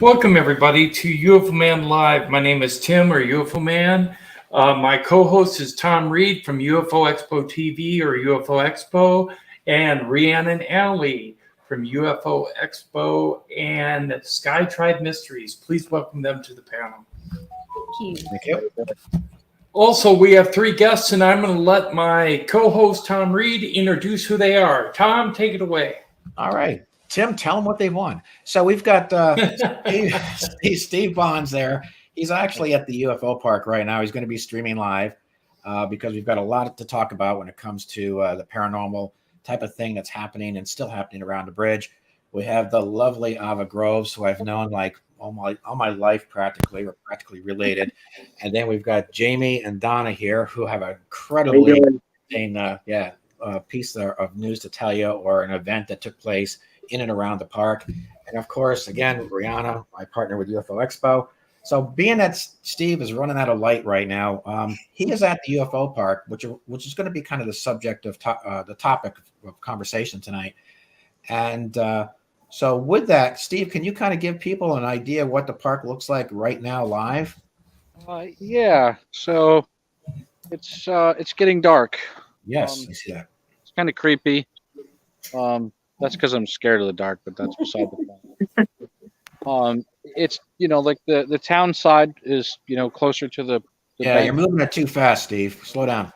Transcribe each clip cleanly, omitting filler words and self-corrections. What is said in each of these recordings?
Welcome, everybody, to UFO Man Live. My name is Tim, or UFO Man. My co-host is Tom Reed from UFO Expo TV, or UFO Expo, and Rhiannon Alley from UFO Expo and Sky Tribe Mysteries. Please welcome them to the panel. Thank you. Also, we have three guests, and I'm going to let my co-host, Tom Reed, introduce who they are. Tom, take it away. All right. Tim, tell them what they've won. So we've got Steve Bonds there. He's actually at the UFO park right now. He's going to be streaming live because we've got a lot to talk about when it comes to the paranormal type of thing that's happening and still happening around the bridge. We have the lovely Ava Groves, who I've known like all my life practically. We're practically related. And then we've got Jamie and Donna here, who have an incredibly interesting piece of news to tell you, or an event that took place in and around the park. And of course, again, Brianna, my partner with UFO Expo. So being that Steve is running out of light right now, he is at the UFO park, which is going to be kind of the subject of the topic of conversation tonight. And so with that, Steve, can you kind of give people an idea of what the park looks like right now live? Yeah. So it's getting dark. Yes, I see that. It's kind of creepy. That's because I'm scared of the dark, but that's beside the point. It's like the town side is closer to the bank. You're moving it too fast, Steve. Slow down.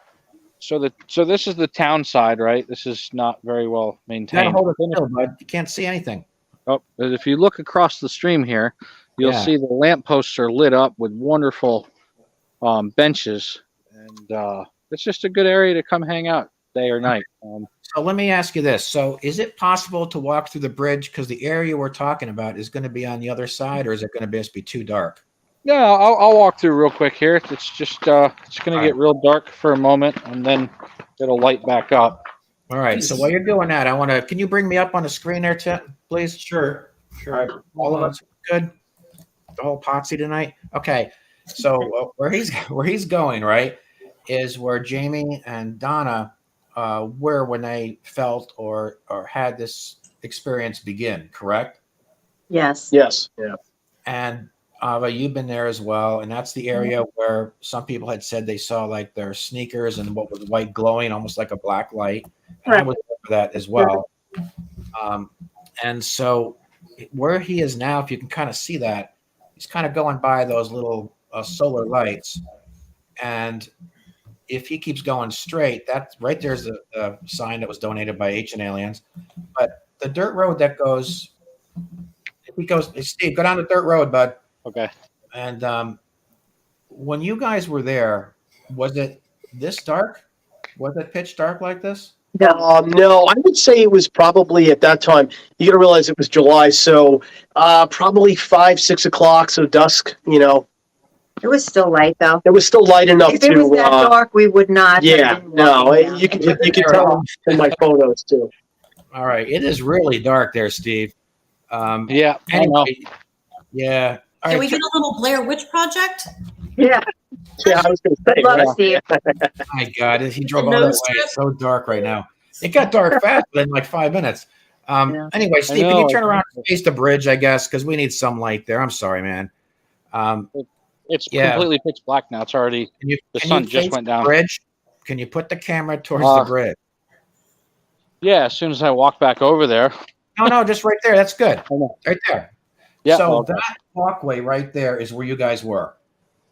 So this is the town side, right? This is not very well maintained. You gotta hold it still, bud. You can't see anything. Oh, but if you look across the stream here, you'll see the lampposts are lit up with wonderful benches, and it's just a good area to come hang out day or night. So let me ask you this. So is it possible to walk through the bridge? Because the area we're talking about is going to be on the other side, or is it going to just be too dark? Yeah, I'll walk through real quick here. It's just it's going to get real dark for a moment, and then it'll light back up. All right. So while you're doing that, can you bring me up on the screen there, Tim, please? Sure. All right. All of us good? The whole potsy tonight? Okay. So where he's going, right, is where Jamie and Donna were when they felt or had this experience begin, correct? Yes. Yes. Yeah. And you've been there as well, and that's the area where some people had said they saw like their sneakers and what was white glowing, almost like a black light. And I was there for that as well. And so where he is now, if you can kind of see that, he's kind of going by those little solar lights, and if he keeps going straight, that's right there's the sign that was donated by Ancient Aliens. But the dirt road that goes, Steve, go down the dirt road, bud. Okay. And when you guys were there, was it this dark? Was it pitch dark like this? No, I would say it was probably at that time. You got to realize it was July, so probably 5, 6 o'clock, so dusk. It was still light though. It was still light enough If it was that dark, we would not. Yeah, no, you can tell in my photos too. All right, it is really dark there, Steve. Yeah. Anyway, yeah. All Can right, we get a little Blair Witch Project? Yeah. Yeah, I was going to say. Good luck, Right? Steve. my God, he drove all that way. It's so dark right now. It got dark fast in like 5 minutes. Anyway, Steve, can you turn around and face the bridge, I guess, because we need some light there. I'm sorry, man. It's completely pitch black now. It's already the sun just went down. Bridge? Can you put the camera towards the bridge? Yeah, as soon as I walk back over there. No, just right there. That's good. Right there. Yeah. So that walkway right there is where you guys were,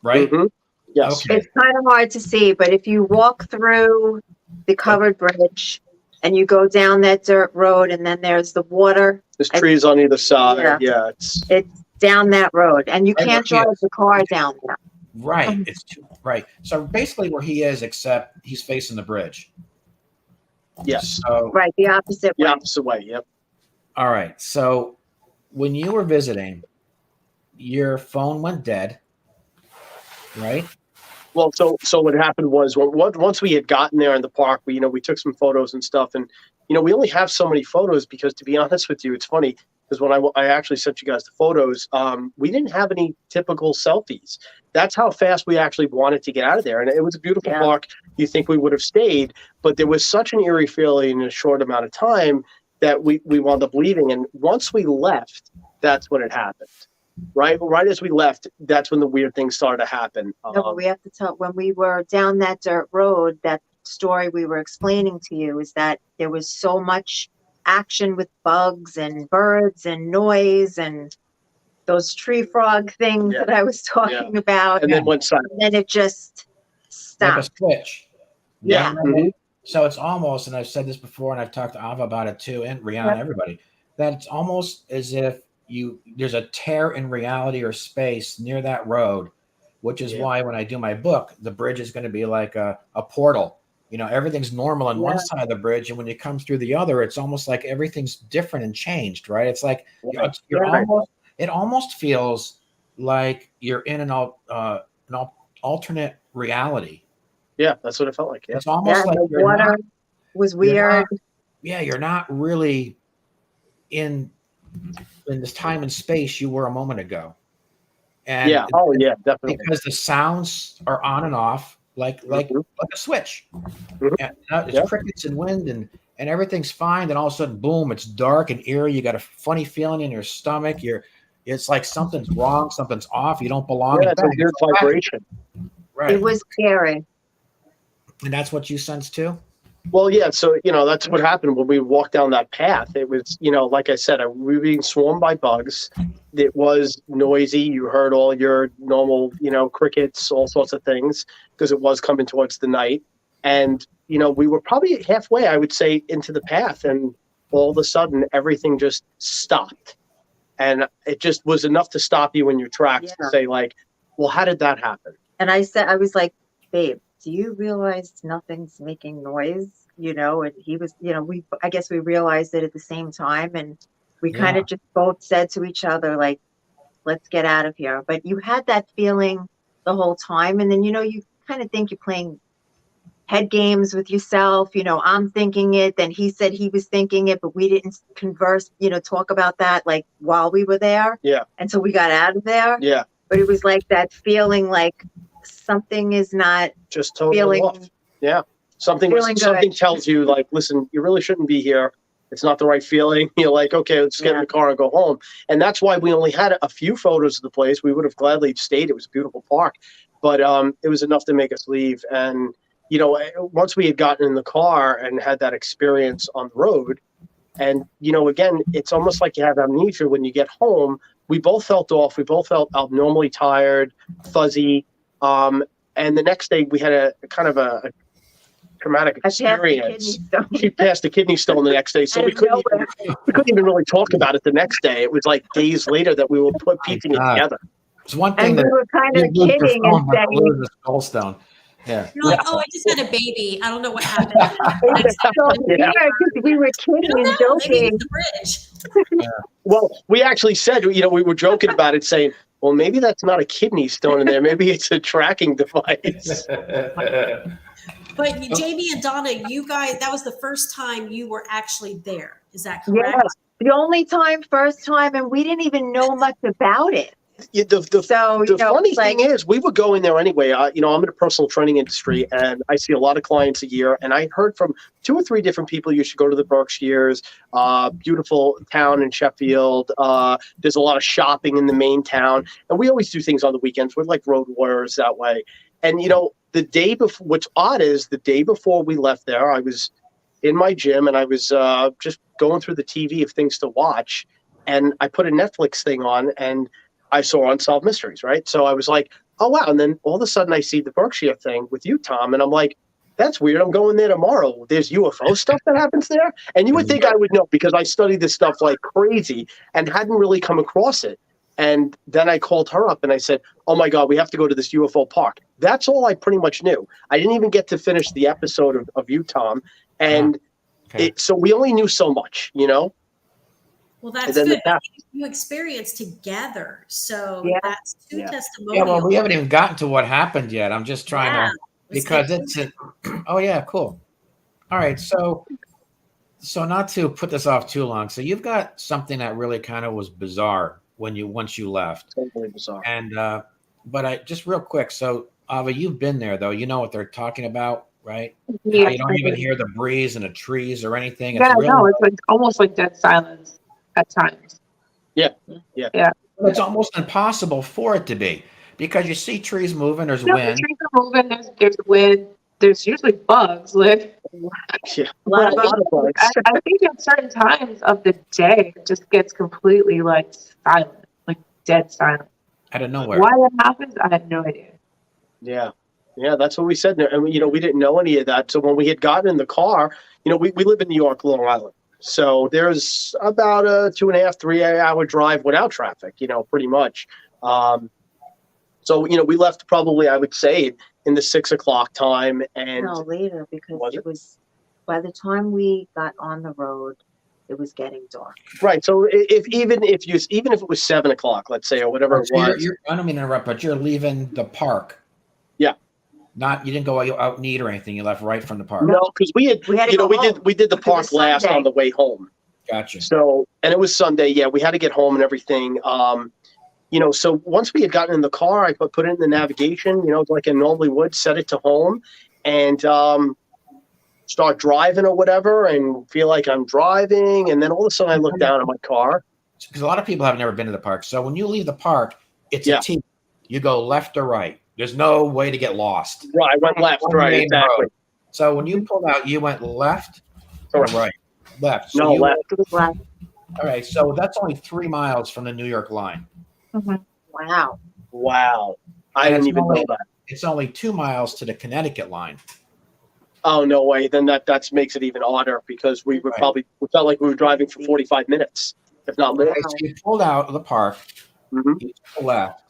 right? Mm-hmm. Yes. Okay. It's kind of hard to see, but if you walk through the covered bridge and you go down that dirt road, and then there's the water. There's trees on either side. Yeah, it's down that road, and you can't drive the car down there. Right. Right. So basically where he is, except he's facing the bridge. Yes. So, Right, the opposite way. The opposite way. Yep. all right. So when you were visiting, your phone went dead, right? Well, so what happened was once we had gotten there in the park, we took some photos and stuff, and we only have so many photos because, to be honest with you, it's funny because when I actually sent you guys the photos, we didn't have any typical selfies. That's how fast we actually wanted to get out of there, and it was a beautiful park. You think we would have stayed, but there was such an eerie feeling in a short amount of time that we wound up leaving. And once we left, that's when it happened. Right as we left, that's when the weird things started to happen. No, but we have to tell, when we were down that dirt road, that story we were explaining to you is that there was so much action with bugs and birds and noise and those tree frog things Yeah. that I was talking about. and then went silent. And then it just Like a stopped. switch. Yeah. Mhm. So it's almost, and I've said this before, and I've talked to Ava about it too, and Rihanna, everybody, that it's almost as if there's a tear in reality or space near that road, which is why when I do my book, the bridge is going to be like a portal. You know, everything's normal on one side of the bridge, and when you come through the other, it's almost like everything's different and changed, right? It's like it almost feels like you're in an alternate reality. Yeah, that's what it felt like. Yeah. It's almost like the you're water not, was weird. you're not really in this time and space you were a moment ago. And definitely. because the sounds are on and off like a switch. And it's crickets and wind and everything's fine. Then all of a sudden, boom, it's dark and eerie. You got a funny feeling in your stomach. It's like something's wrong, something's off. You don't belong. Yeah, it's a weird vibration. Right. It was scary. And that's what you sense too? Well, yeah. So, that's what happened when we walked down that path. It was, like I said, we were being swarmed by bugs. It was noisy. You heard all your normal, crickets, all sorts of things, because it was coming towards the night. And, we were probably halfway, I would say, into the path. And all of a sudden, everything just stopped. And it just was enough to stop you in your tracks to say, like, well, how did that happen? And I was like, babe, do you realize nothing's making noise? And he was, I guess we realized it at the same time. And we kind of just both said to each other, like, let's get out of here. But you had that feeling the whole time. And then, you kind of think you're playing head games with yourself. I'm thinking it. Then he said he was thinking it, but we didn't converse, talk about that like while we were there. Yeah. Until we got out of there. Yeah. But it was like that feeling like something is not just totally off. Yeah. Something tells you, like, listen, you really shouldn't be here. It's not the right feeling. You're like, okay, let's get in the car and go home. And that's why we only had a few photos of the place. We would have gladly stayed. It was a beautiful park, but it was enough to make us leave. And, once we had gotten in the car and had that experience on the road, and, again, it's almost like you have amnesia when you get home. We both felt off. We both felt abnormally tired, fuzzy. And the next day we had a kind of a traumatic experience. She passed a kidney stone the next day. So we couldn't even really talk about it the next day. It was like days later that we were piecing it together. It's one thing we were kind of kidding and saying, the gallstone. Yeah. You're like, oh, I just had a baby. I don't know what happened. we were kidding and joking. The bridge. Well, we actually said, we were joking about it, saying, well, maybe that's not a kidney stone in there. Maybe it's a tracking device. But Jamie and Donna, you guys, that was the first time you were actually there. Is that correct? Yeah, the only first time, and we didn't even know much about it. Yeah, the funny thing is, we were going there anyway. I'm in the personal training industry, and I see a lot of clients a year. And I heard from 2 or 3 different people, you should go to the Berkshires, beautiful town in Sheffield. There's a lot of shopping in the main town. And we always do things on the weekends. We're like road warriors that way. And, the day before, what's odd is the day before we left there, I was in my gym and I was just going through the TV of things to watch. And I put a Netflix thing on and I saw Unsolved Mysteries, right? So I was like, oh, wow. And then all of a sudden I see the Berkshire thing with you, Tom. And I'm like, that's weird. I'm going there tomorrow. There's UFO stuff that happens there. And you would think I would know because I studied this stuff like crazy and hadn't really come across it. And then I called her up and I said, oh, my God, we have to go to this UFO park. That's all I pretty much knew. I didn't even get to finish the episode of you, Tom. And so we only knew so much, Well, that's good. You experienced together. So that's 2 testimonials. Yeah, well, we haven't even gotten to what happened yet. I'm just trying to, because oh, yeah, cool. All right. So not to put this off too long. So you've got something that really kind of was bizarre once you left. Totally bizarre. And, but I just real quick. So Ava, you've been there though. You know what they're talking about, right? Yeah. You don't even hear the breeze and the trees or anything. It's like almost like dead silence at times. Yeah. It's almost impossible for it to be because you see trees moving, there's No, the wind. trees are moving. There's wind. There's usually bugs. Like, Yeah, A lot of a lot of bugs. I think at certain times of the day, it just gets completely like silent, like dead silent. Out of nowhere. Why that happens, I have no idea. Yeah. Yeah, that's what we said. And, we didn't know any of that. So when we had gotten in the car, we live in New York, Long Island. So there's about a 2.5, 3 hour drive without traffic, pretty much. So, we left probably, I would say, in the 6 o'clock time. And No, later, because Was it it? was, by the time we got on the road, it was getting dark. right. So even if it was 7 o'clock, let's say, or whatever it So was. I don't mean to interrupt, but you're leaving the park. Yeah. You didn't go out and eat or anything. You left right from the park. No, because we had to go home. we did the Because it was park last Sunday. on the way home. Gotcha. So, and it was Sunday. Yeah, we had to get home and everything. So once we had gotten in the car, I put it in the navigation, like I normally would, set it to home, and start driving or whatever, and feel like I'm driving. And then all of a sudden, I look down at my car. Because a lot of people have never been to the park. So when you leave the park, it's Yeah. a T. You go left or right. There's no way to get lost. Right, I went left. On the Right, main exactly. road. So when you pulled out, you went left or Correct. right? Left. So No, you left. It was left. All right. So that's only 3 miles from the New York line. Wow. Wow, I And didn't it's even only- know that. It's only 2 miles to the Connecticut line. Oh no way! Then that makes it even odder because we Right. felt like we were driving for 45 minutes, if not more. Okay, so you pulled out of the park, Mhm. you took the left,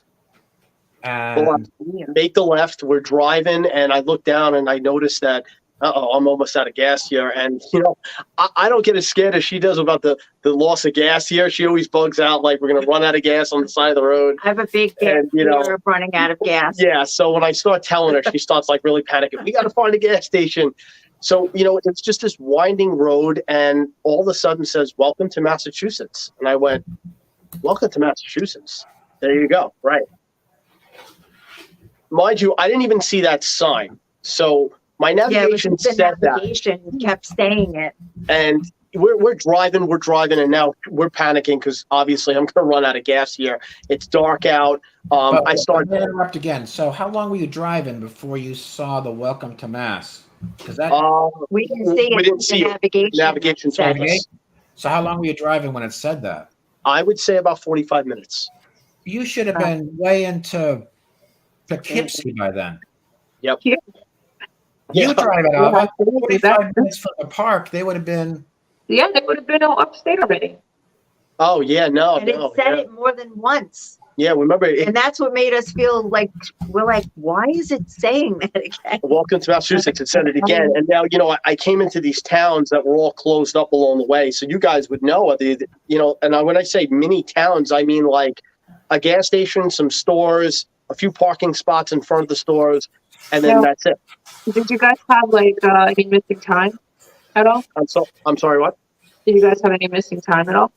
Pull up, and make the left. We're driving, and I look down and I notice that, I'm almost out of gas here. And I don't get as scared as she does about the loss of gas here. She always bugs out like we're gonna run out of gas on the side of the road. I have a big And, fear of running out of gas. Yeah. So when I start telling her, she starts like really panicking. We got to find a gas station. So it's just this winding road, and all of a sudden says, "Welcome to Massachusetts." And I went, "Welcome to Massachusetts." There you go. Right. Mind you, I didn't even see that sign. So my Yeah, it was navigation the said that, navigation kept saying it. and we're driving, and now we're panicking because obviously I'm going to run out of gas here. It's dark out. I I'm start. gonna interrupt again. So how long were you driving before you saw the Welcome to Mass? Because that. We didn't see it. We didn't see the it. navigation. Navigation said told it. us. So how long were you driving when it said that? I would say about 45 minutes. You should have been way into Poughkeepsie by then. Yep. Yeah. You Yeah. drive it out. Yeah, About 45 minutes from the park, they would have been. Yeah, they would have been upstate already. Oh yeah, no, And it no, said yeah. it more than once. Yeah, remember it. And that's what made us feel like, we're like, why is it saying that again? Welcome to Massachusetts. It said it again, and now I came into these towns that were all closed up along the way, so you guys would know. And when I say mini towns, I mean like a gas station, some stores, a few parking spots in front of the stores, and then Yeah. that's it. Did you guys have like any missing time at all? I'm sorry, what? Did you guys have any missing time at all?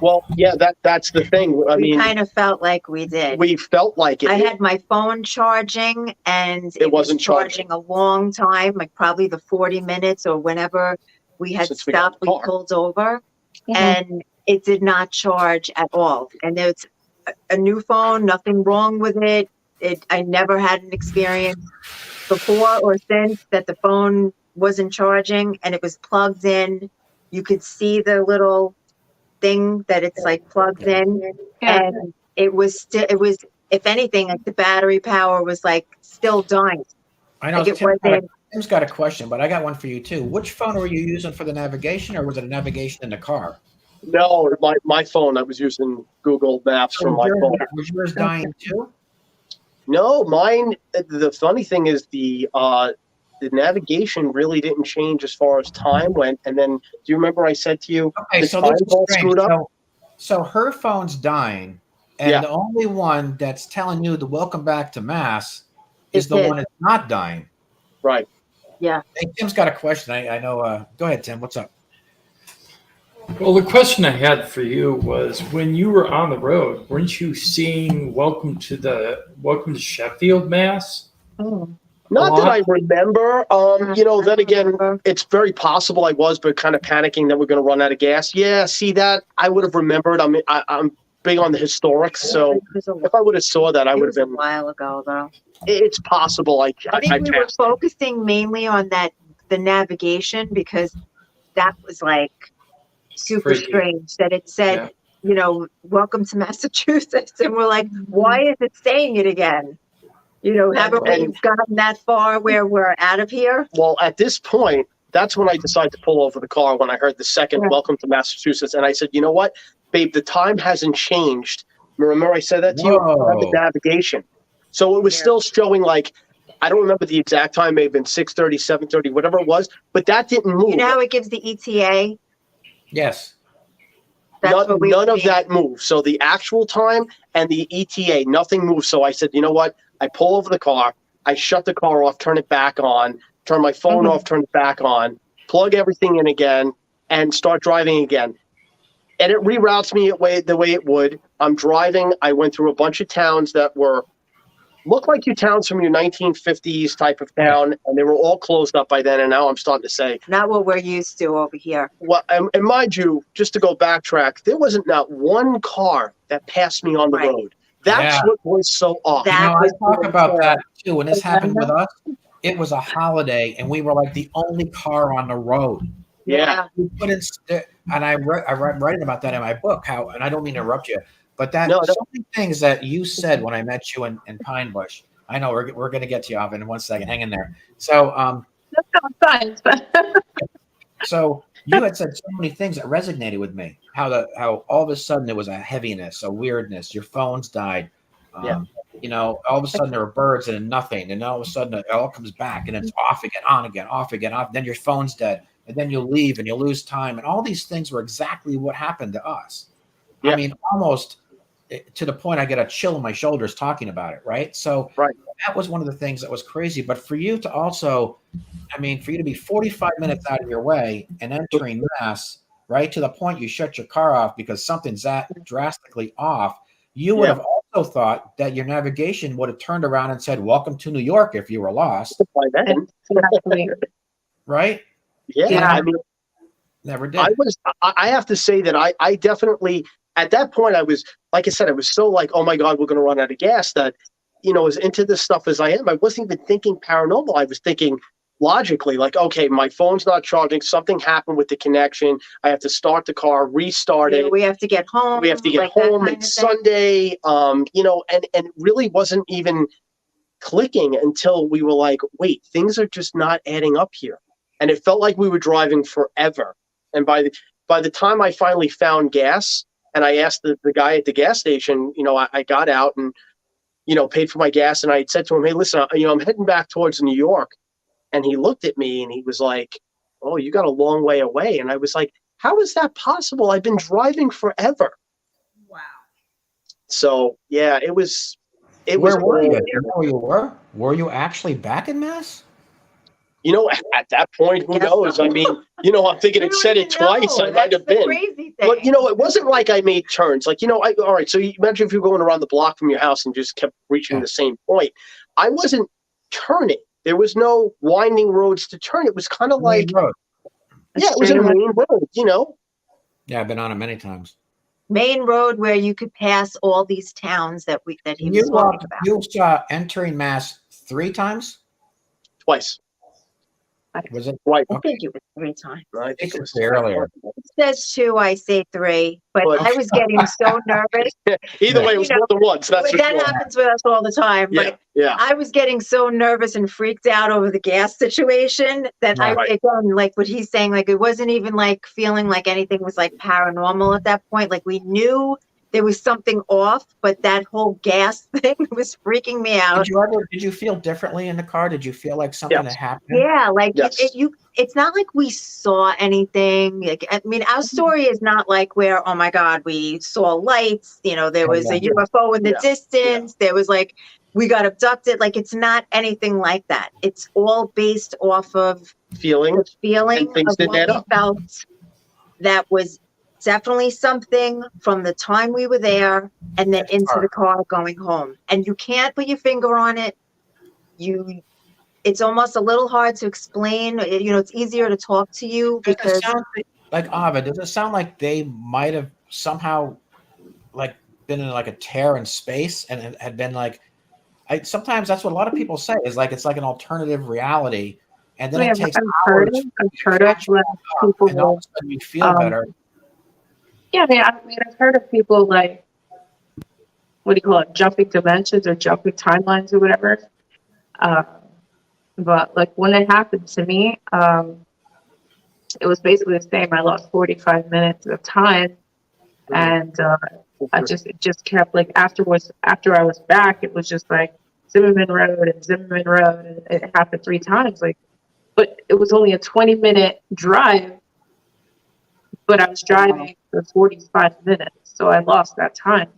Well, yeah, that's the thing. I We mean, kind of felt like we did. we felt like it. I had my phone charging, and It wasn't charging a long time, like probably the 40 minutes or whenever we had Since we got stopped, in the we car. pulled over, and it did not charge at all. And it's a new phone, nothing wrong with it. I never had an experience before or since that the phone wasn't charging and it was plugged in. You could see the little thing that it's like plugged in, and it was if anything, like the battery power was like still dying. I know Like it Tim's got a question, but I got one for you too. Which phone were you using for the navigation, or was it a navigation in the car? No, my phone. I was using Google Maps from my phone. Was yours dying too? No, mine. The funny thing is the navigation really didn't change as far as time went. And then, do you remember I said to you, Okay, the so this time's is all strange. screwed up? So her phone's dying, and Yeah. the only one that's telling you to welcome back to Mass is It's the his. one that's not dying. Right. Yeah. Hey, Tim's got a question. I know. Go ahead, Tim. What's up? Well, the question I had for you was, when you were on the road, weren't you seeing Welcome to Sheffield, Mass? Not that I remember. Then again, remember. it's very possible I was, but kind of panicking that we're going to run out of gas. Yeah, see that I would have remembered. I'm big on the historics, so It was a, if I would have saw that, I it would was have a been. while ago, though. It's possible. I think we were passed. focusing mainly on the navigation, because that was like super Freaky. strange that it said, Yeah. you know, welcome to Massachusetts. And we're like, why is it saying it again? You know, haven't we And- gotten that far where we're out of here? Well, at this point, that's when I decided to pull over the car when I heard the second Yeah. "Welcome to Massachusetts," and I said, "You know what, babe? The time hasn't changed." Remember, I said that to you. I have the Whoa. navigation, so it was Yeah. still showing like I don't remember the exact time. Maybe been 6:30, 7:30, whatever it was, but that didn't move. You know how it gives the ETA? Yes. That's what we None were of that moved. So the actual time and the ETA, nothing moved. So I said, you know what? I pull over the car. I shut the car off, turn it back on, turn my phone Mhm. off, turn it back on, plug everything in again, and start driving again. And it reroutes me the way it would. I'm driving. I went through a bunch of towns that looked like your towns from your 1950s type of town, and they were all closed up by then. And now I'm starting to say, Not what we're used to over here. well, and mind you, just to go backtrack, there wasn't not one car that passed me on the Right. road. That's Yeah. what was so off. That You know, was I talk really about cool. that too. When this happened with us, it was a holiday, and we were like the only car on the road. Yeah. We put in, and I writing about that in my book. How, and I don't mean to interrupt you, but that No, no. so many things that you said when I met you in Pine Bush. I know we're going to get to you, Alvin, in 1 second. Hang in there. So, That's not science, but so you had said so many things that resonated with me. How all of a sudden there was a heaviness, a weirdness. Your phones died. Yeah. You know, all of a sudden there were birds and then nothing, and all of a sudden it all comes back and it's off again, on again, off again, off. Then your phone's dead, and then you leave and you lose time, and all these things were exactly what happened to us. Yeah. I mean, almost to the point I get a chill in my shoulders talking about it. Right. So Right. that was one of the things that was crazy. But for you to also, I mean, for you to be 45 minutes out of your way and entering Mass, right, to the point you shut your car off because something's that drastically off, you would Yeah. have also thought that your navigation would have turned around and said, "Welcome to New York," if you were lost, By then, exactly. right? yeah. Yeah. I mean, Never did. I have to say that I definitely, at that point, I was, like I said, I was so like, oh my God, we're going to run out of gas, that, you know, as into this stuff as I am, I wasn't even thinking paranormal. I was thinking logically, like, okay, my phone's not charging. Something happened with the connection. I have to start the car, restart You know, it. we have to get home. We have to get like that home. kind It's of thing. Sunday. You know, and it really wasn't even clicking until we were like, wait, things are just not adding up here. And it felt like we were driving forever. And by the time I finally found gas, and I asked the guy at the gas station, you know, I got out and, you know, paid for my gas, and I had said to him, hey, listen, you know, I'm heading back towards New York. And he looked at me and he was like, oh, you got a long way away. And I was like, how is that possible? I've been driving forever. Wow. So yeah, it was. Where were you? Do you know where you were? Were you actually back in Mass? You know, at that point, who Yes. knows? I mean, you know, I'm thinking We it don't said it even know. twice. I might That's have the been. crazy thing. But, you know, it wasn't like I made turns. Like, you know, all right, so you imagine if you're going around the block from your house and just kept reaching the same point. I wasn't turning. There was no winding roads to turn. It was kind of like, Main road. yeah, it was a main road, you know? Yeah, I've been on it many times. Main road where you could pass all these towns that he was You talking about. you saw entering Mass 3 times? Twice. Was it? Twice. I think it was 3 times. I think it It was was earlier. It says 2, I say 3, but But- I was getting so nervous. Either way, it was You know, more than once. That's for that sure. happens with us all the time. Yeah, But yeah. I was getting so nervous and freaked out over the gas situation that Right. again, like what he's saying, like it wasn't even like feeling like anything was like paranormal at that point. Like we knew there was something off, but that whole gas thing was freaking me out. Did you feel differently in the car? Did you feel like something Yes. had happened? Yeah, like Yes. it's not like we saw anything. Like I mean, our story is not like where, oh my God, we saw lights, you know, there was a UFO in the Yeah. distance, there was like we got abducted. Like it's not anything like that. It's all based off of Feeling. the feeling And things of didn't what add we up. felt that was definitely something from the time we were there and then into the car going home. And you can't put your finger on it. It's almost a little hard to explain. You know, it's easier to talk to you Does it because sound like Ava? Does it sound like they might have somehow like been in like a tear in space and it had been like, sometimes that's what a lot of people say is like, it's like an alternative reality. And then it takes hours I've heard of like people, and all of a sudden you feel better. Yeah, I mean, I've heard of people like, what do you call it, jumping dimensions or jumping timelines or whatever. But like when it happened to me, it was basically the same. I lost 45 minutes of time, and it just kept like afterwards. After I was back, it was just like Zimmerman Road and Zimmerman Road, and it happened 3 times. Like, but it was only a 20-minute drive, but I was driving for 45 minutes, so I lost that time.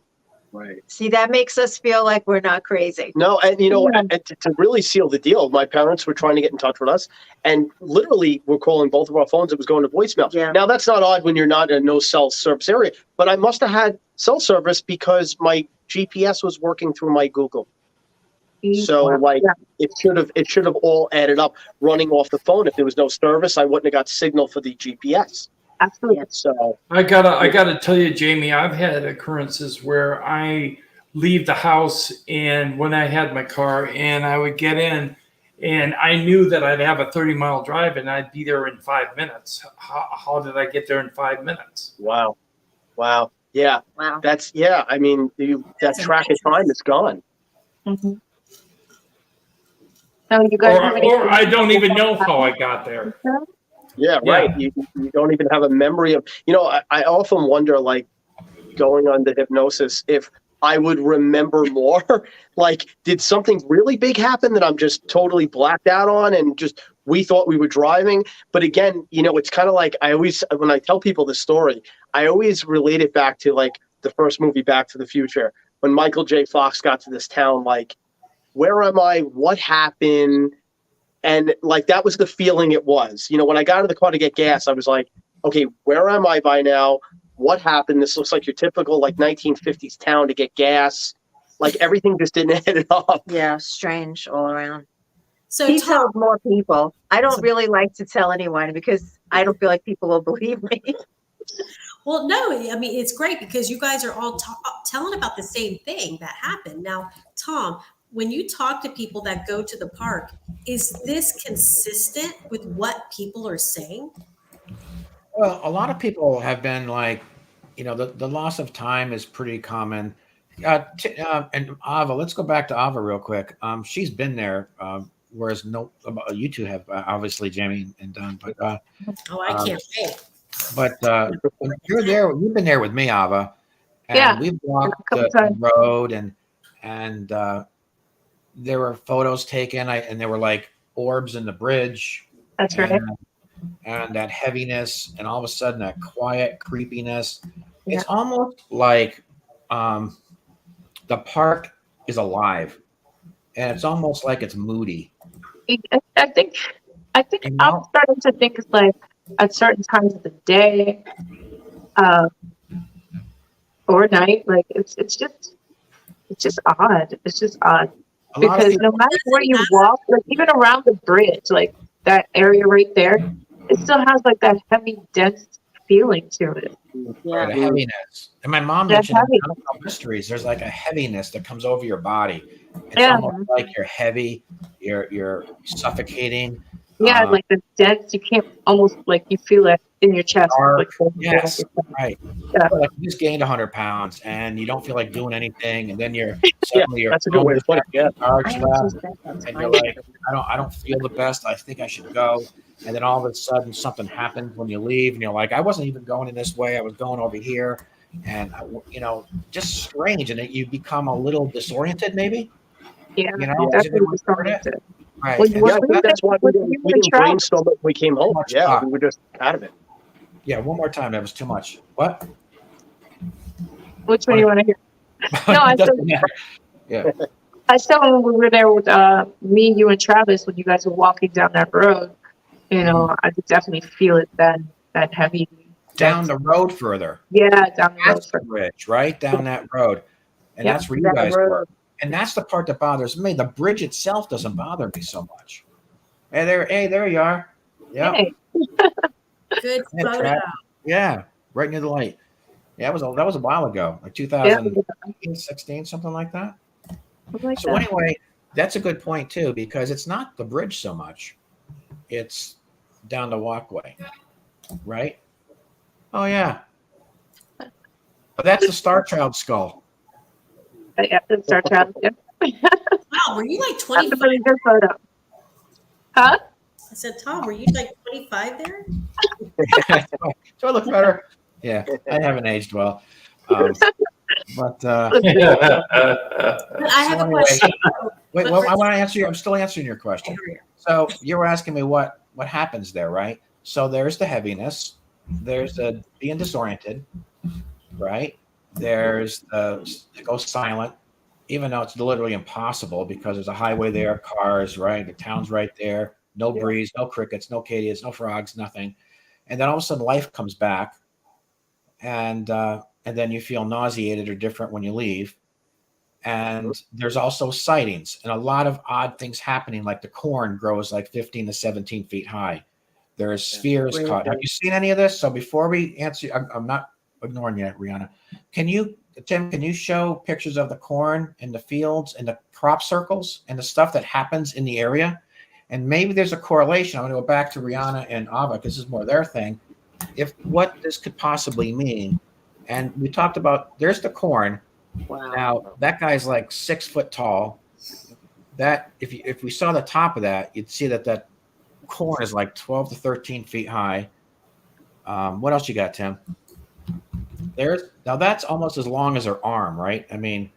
Right. See, that makes us feel like we're not crazy. No, and and to really seal the deal, my parents were trying to get in touch with us, and literally we're calling both of our phones. It was going to voicemail. Yeah. Now that's not odd when you're not in a no cell service area, but I must have had cell service because my GPS was working through my Google. So like it should have all added up running off the phone. If there was no service, I wouldn't have got signal for the GPS. Absolutely. So I gotta tell you, Jamie, I've had occurrences where I leave the house and when I had my car and I would get in and I knew that I'd have a 30-mile drive and I'd be there in 5 minutes. How did I get there in 5 minutes? wow. Yeah. Wow. That's I mean, that track of time is gone. Mm-hmm. So you guys have any Or I don't even know how I got there. Yeah, right. You don't even have a memory of, I often wonder, like, going on the hypnosis, if I would remember more. Like, did something really big happen that I'm just totally blacked out on and just we thought we were driving? But again, it's kind of like when I tell people this story, I always relate it back to, like, the first movie, Back to the Future, when Michael J. Fox got to this town, like, where am I? What happened? And like, that was the feeling it was. When I got in the car to get gas, I was like, okay, where am I by now? What happened? This looks like your typical like 1950s town to get gas. Like everything just didn't add up. Yeah, strange all around. So He Tom, told more people. I don't really like to tell anyone because I don't feel like people will believe me. well, no, I mean, it's great because you guys are all telling about the same thing that happened. Now, Tom, when you talk to people that go to the park, is this consistent with what people are saying? Well, a lot of people have been like, the loss of time is pretty common. And Ava, let's go back to Ava real quick. She's been there, whereas you two have, obviously, Jamie and Don. But I can't wait. But when you're there, you've been there with me, Ava, and we've walked the road, and there were photos taken, and there were like orbs in the bridge. That's right. And that heaviness, and all of a sudden that quiet creepiness. Yeah. It's almost like the park is alive, and it's almost like it's moody. I think I'm starting to think it's like at certain times of the day or night, like it's just odd. It's just odd. Because no matter where you walk, like even around the bridge, like that area right there, it still has like that heavy, dense feeling to it. Yeah, the heaviness. And my mom mentioned in mysteries, there's like a heaviness that comes over your body. It's almost like you're heavy, you're suffocating. Yeah, like the dense. You can't almost like you feel it in your chest. Like, yes, right. Yeah. Like you just gained 100 pounds and you don't feel like doing anything, and then suddenly you're that's a good way to put it. Yeah, and you're like, I don't feel the best. I think I should go. And then all of a sudden something happens when you leave, and you're like, I wasn't even going in this way. I was going over here, and just strange. And you become a little disoriented, maybe. Yeah, definitely disoriented. Right. That's why we didn't brainstorm it when we came home. Yeah, we were just out of it. Yeah, one more time. That was too much. What? Which one do you want to hear? No, I said when we were there with me, you, and Travis, when you guys were walking down that road, I could definitely feel it then, that heavy. Down the road further. Yeah, down the road further. Bridge, right? Down that road. And that's where you guys were. And that's the part that bothers me. The bridge itself doesn't bother me so much. Hey, there you are. Yeah. Hey. Good photo. Yeah, right near the light. Yeah, that was a while ago, like 2016, something like that. Something like So that. anyway, that's a good point too, because it's not the bridge so much; it's down the walkway, right? Oh yeah, but that's the Star Child skull. Yeah, the Star Child. Yeah. Wow, were you like That's a 25? really good photo. Huh? I said, Tom, were you like 25 there? Do I look better? Yeah, I haven't aged well. But But I so have a anyway, question. wait, But well, for- I want to answer you. I'm still answering your question. So you were asking me what happens there, right? So there's the heaviness. There's the being disoriented, right? There's it goes silent, even though it's literally impossible because there's a highway there, cars, right? The town's right there. No breeze, no crickets, no katydids, no frogs, nothing. And then all of a sudden, life comes back, and then you feel nauseated or different when you leave. And there's also sightings and a lot of odd things happening, like the corn grows like 15 to 17 feet high. There's spheres caught. Have you seen any of this? So before we answer, I'm not ignoring you, Rihanna. Tim, can you show pictures of the corn in the fields and the crop circles and the stuff that happens in the area? And maybe there's a correlation. I'm going to go back to Rihanna and Ava because this is more their thing. If what this could possibly mean. And we talked about, there's the corn. Wow. Now that guy's like 6 foot tall. That if we saw the top of that, you'd see that corn is like 12 to 13 feet high. What else you got, Tim? Now that's almost as long as her arm, right? I mean,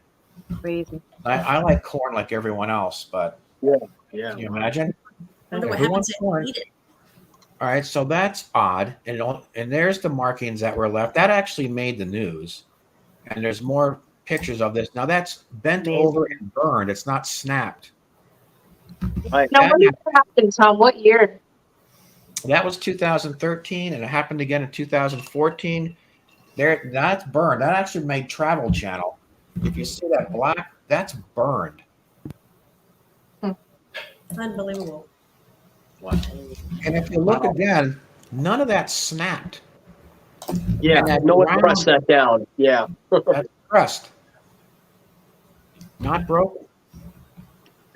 Crazy. I like corn like everyone else, but Yeah. can you imagine? I wonder what Who happens wants if corn? you eat it. All right, so that's odd, and there's the markings that were left. That actually made the news, and there's more pictures of this. Now that's bent over and burned. It's not snapped. Right. Now, what did that happen, Tom? What year? That was 2013, and it happened again in 2014. That's burned. That actually made Travel Channel. If you see that black, that's burned. Unbelievable. And if you look again, none of that snapped. Yeah. And that No one round- pressed that down. Yeah. That's pressed, not broken.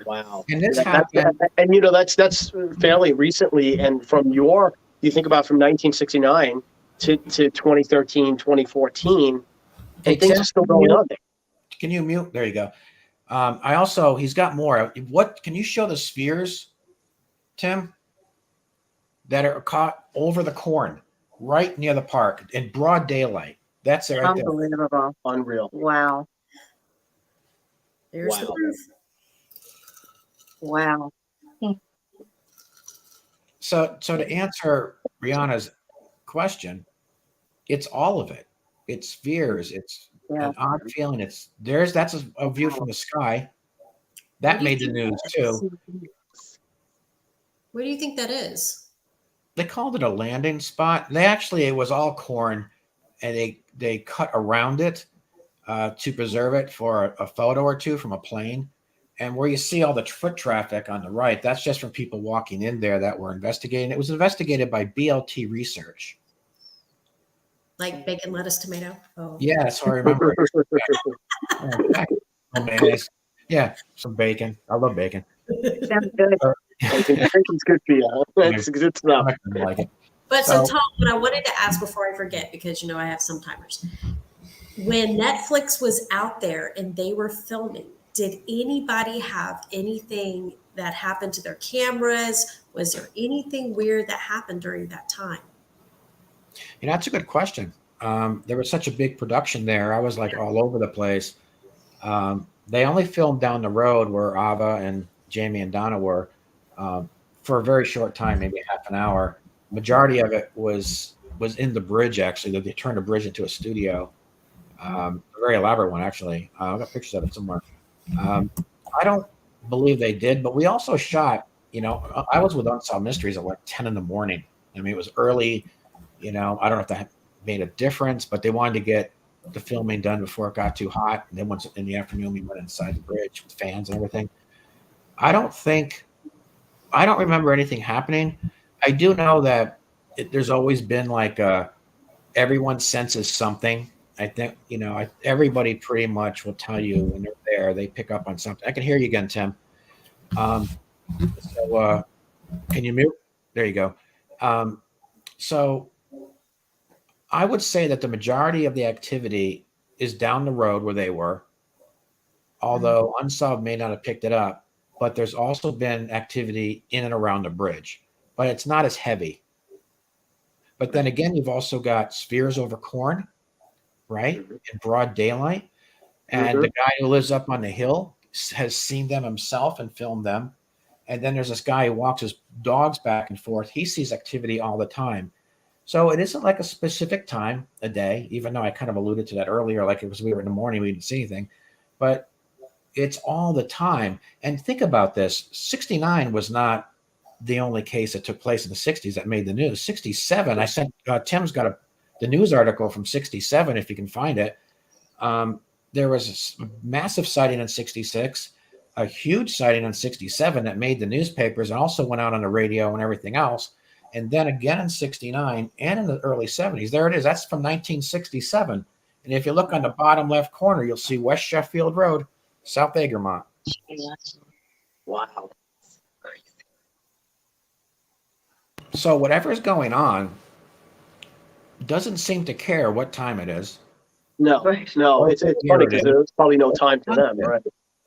Wow. And this happened. And that's fairly recently. And you think about from 1969 to 2013, 2014, Hey, and things Tim, are still going on there. Can you mute? There you go. He's got more. What can you show the spheres, Tim, that are caught over the corn right near the park in broad daylight? That's it right there. Unbelievable. Unreal. Wow. There's the Wow. proof. Wow. So to answer Rihanna's question, it's all of it. It's spheres. It's an odd feeling. That's a view from the sky. That made the news too. Where do you think that is? They called it a landing spot. It was all corn, and they cut around it to preserve it for a photo or two from a plane. And where you see all the foot traffic on the right, that's just from people walking in there that were investigating. It was investigated by BLT Research. Like bacon, lettuce, tomato? Oh. Yeah, so I remember it. Oh, mayonnaise. Yeah, some bacon. I love bacon. Sounds good. It's good for you. It's good stuff. I like it. But so Tom, what I wanted to ask before I forget, because I have some timers. When Netflix was out there and they were filming, did anybody have anything that happened to their cameras? Was there anything weird that happened during that time? That's a good question. There was such a big production there. I was like all over the place. They only filmed down the road where Ava and Jamie and Donna were for a very short time, maybe half an hour. Majority of it was in the bridge, actually. They turned the bridge into a studio. A very elaborate one, actually. I've got pictures of it somewhere. I don't believe they did, but we also shot, I was with Unsolved Mysteries at like 10 in the morning. I mean, it was early, I don't know if that made a difference, but they wanted to get the filming done before it got too hot. And then once in the afternoon, we went inside the bridge with fans and everything. I don't remember anything happening. I do know that there's always been like everyone senses something I think, everybody pretty much will tell you when they're there, they pick up on something. I can hear you again, Tim. Can you mute? There you go. So I would say that the majority of the activity is down the road where they were, although Unsolved may not have picked it up, but there's also been activity in and around the bridge, but it's not as heavy. But then again, you've also got spheres over corn, right? In broad daylight. And the guy who lives up on the hill has seen them himself and filmed them. And then there's this guy who walks his dogs back and forth. He sees activity all the time. So it isn't like a specific time a day, even though I kind of alluded to that earlier, like it was we were in the morning, we didn't see anything. But it's all the time. And think about this. 69 was not the only case that took place in the 60s that made the news. 67, I sent Tim's got the news article from 67, if you can find it. There was a massive sighting in 66, a huge sighting in 67 that made the newspapers and also went out on the radio and everything else. And then again in 69 and in the early 70s. There it is. That's from 1967. And if you look on the bottom left corner, you'll see West Sheffield Road, South Egremont. Wow. So whatever is going on doesn't seem to care what time it is. No, it's funny because there's probably no time for them, right?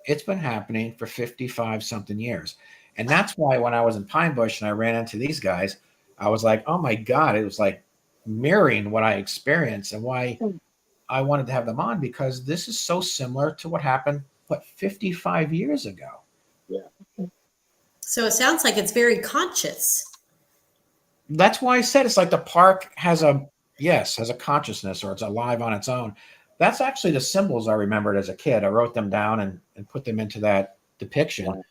It's been happening for 55 something years. And that's why when I was in Pine Bush and I ran into these guys, I was like, oh my God, it was like mirroring what I experienced and why I wanted to have them on, because this is so similar to what happened, 55 years ago. Yeah. So it sounds like it's very conscious. That's why I said it's like the park has a consciousness, or it's alive on its own. That's actually the symbols I remembered as a kid. I wrote them down and put them into that depiction.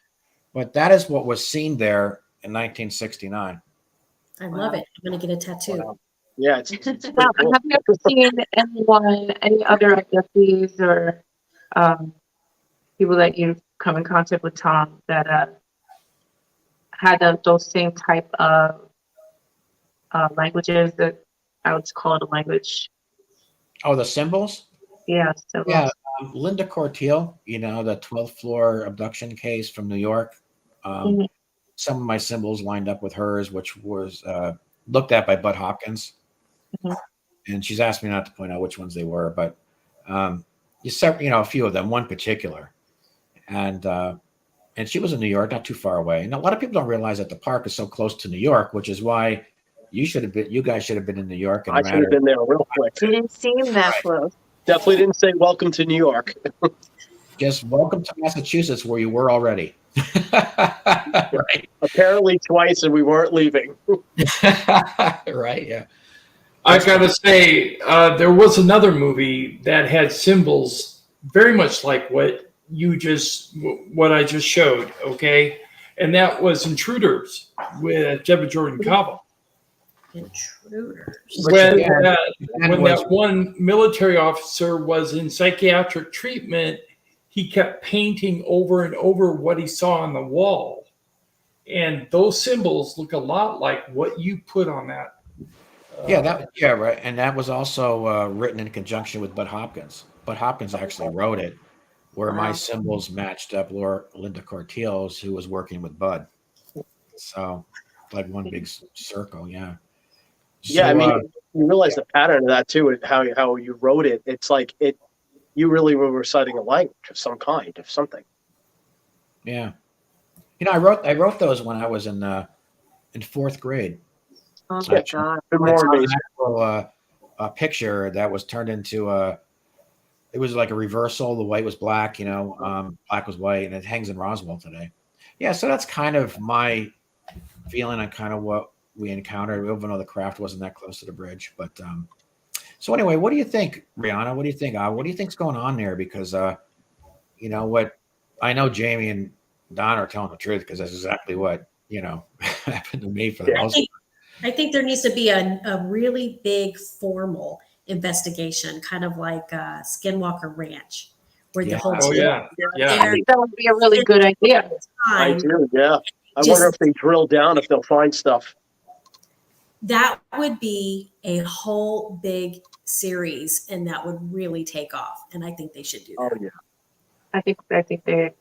But that is what was seen there in 1969. I love it. I'm going to get a tattoo. Wow. Yeah. It's Now, cool. have you ever seen any other abductees or people that you've come in contact with, Tom, that had those same type of languages? That I would call it a language. Oh, the symbols? Yeah. So Yeah. Linda Corteil, the 12th floor abduction case from New York. Some of my symbols lined up with hers, which was looked at by Bud Hopkins. And she's asked me not to point out which ones they were, but a few of them, one particular. And she was in New York, not too far away. And a lot of people don't realize that the park is so close to New York, which is why you guys should have been in New York. I should have been there real quick. It didn't seem that close. Definitely didn't say welcome to New York. Just welcome to Massachusetts, where you were already. Right. Apparently twice, and we weren't leaving. Right. Yeah. I gotta say, there was another movie that had symbols very much like what I just showed. Okay, and that was Intruders with Deborah Jordan Cava. Intruders. When that one military officer was in psychiatric treatment, he kept painting over and over what he saw on the wall. And those symbols look a lot like what you put on that. Right. And that was also written in conjunction with Bud Hopkins. Bud Hopkins actually wrote it, where my symbols matched up Linda Corteil's, who was working with Bud. So like one big circle, yeah. Yeah, So, I mean, you realize the pattern of that too, how you wrote it. It's like you really were reciting a language of some kind, of something. Yeah. I wrote those when I was in fourth grade. Oh my God. More amazing. A picture that was turned into it was like a reversal. The white was black, black was white, and it hangs in Roswell today. Yeah, so that's kind of my feeling on kind of what we encountered, even though the craft wasn't that close to the bridge. But so anyway, what do you think, Rihanna? What do you think? What do you think's going on there? Because what I know, Jamie and Don are telling the truth, because that's exactly what happened to me for the most part. I think there needs to be a really big formal investigation, kind of like Skinwalker Ranch, where the whole team. I think that would be a really good idea. I do, yeah. I wonder if they drill down, if they'll find stuff. That would be a whole big series, and that would really take off. And I think they should do Oh that. yeah, I think they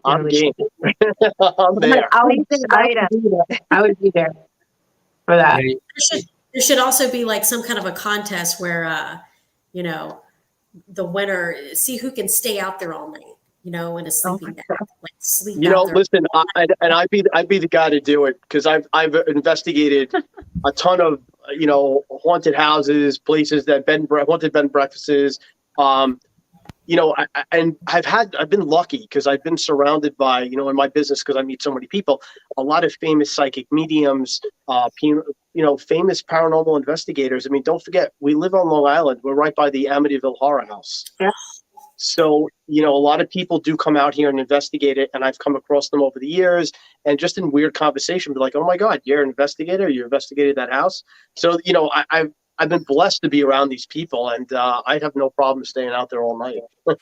I'm really game. should. I'm there. I would be there for that. Yeah, There should also be like some kind of a contest where, you know, the winner, see who can stay out there all night, you know, in a sleeping bag, like sleep You out know, there. listen, I'd be the guy to do it because I've investigated a ton of haunted houses, places that haunted bed and breakfasts. And I've been lucky because I've been surrounded by, in my business, because I meet so many people, a lot of famous psychic mediums, famous paranormal investigators. I mean, don't forget, we live on Long Island. We're right by the Amityville Horror House. Yeah. So, a lot of people do come out here and investigate it, and I've come across them over the years, and just in weird conversation, be like, "Oh my God, you're an investigator? You investigated that house?" So, I've been blessed to be around these people, and I'd have no problem staying out there all night.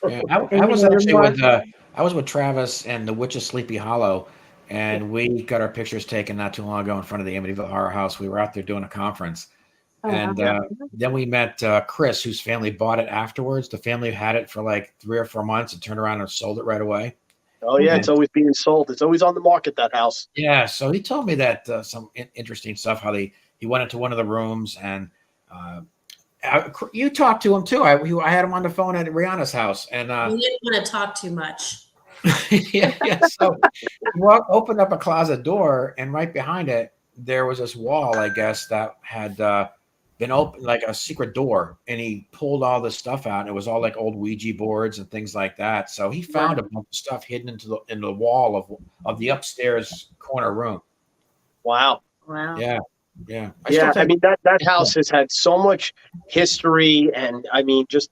yeah. I was actually with Travis and the Witch of Sleepy Hollow, and we got our pictures taken not too long ago in front of the Amityville Horror House. We were out there doing a conference. And then we met Chris, whose family bought it afterwards. The family had it for like 3 or 4 months and turned around and sold it right away. Oh, yeah, it's always being sold. It's always on the market, that house. Yeah, so he told me that some interesting stuff, how he went into one of the rooms and you talked to him too. I had him on the phone at Rihanna's house. And You didn't want to talk too much. yeah. So he opened up a closet door, and right behind it, there was this wall, I guess, that had been open, like a secret door, and he pulled all this stuff out, and it was all like old Ouija boards and things like that. So he found a bunch of stuff hidden in the wall of the upstairs corner room. Wow. Yeah. I mean, that house has had so much history, and I mean, just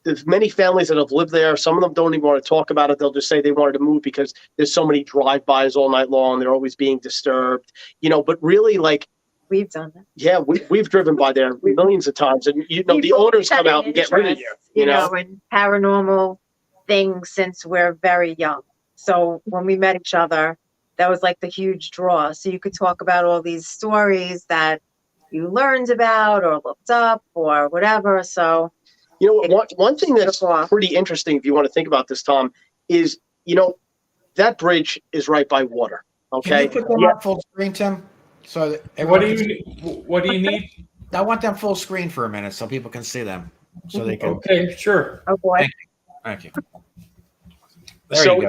there's many families that have lived there. Some of them don't even want to talk about it. They'll just say they wanted to move because there's so many drive-bys all night long. They're always being disturbed, but really, like, We've done that. yeah, we've driven by there millions of times, and the owners come out and get rid of you. You know, in paranormal things since we're very young. So when we met each other, that was like the huge draw. So you could talk about all these stories that you learned about or looked up or whatever. So one thing that's pretty interesting, if you want to think about this, Tom, is that bridge is right by water. Okay. Can you put them on full screen, Tim? So what do you need? I want them full screen for a minute so people can see them. So they can. Okay, sure. oh boy. Thank you. So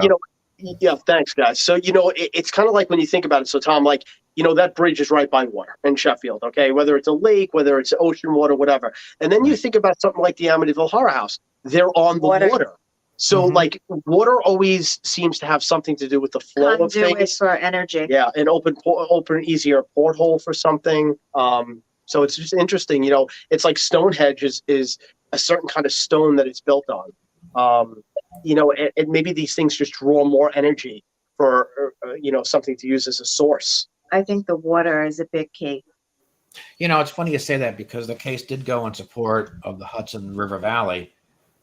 yeah, thanks, guys. So it's kind of like when you think about it. So Tom, like that bridge is right by water in Sheffield. Okay, whether it's a lake, whether it's ocean water, whatever. And then you think about something like the Amityville Horror House. They're on the water. So like water always seems to have something to do with the flow of things. For energy. Yeah, an open easier porthole for something. So it's just interesting. It's like Stonehenge is a certain kind of stone that it's built on. And maybe these things just draw more energy for something to use as a source. I think the water is a big key. It's funny you say that because the case did go in support of the Hudson River Valley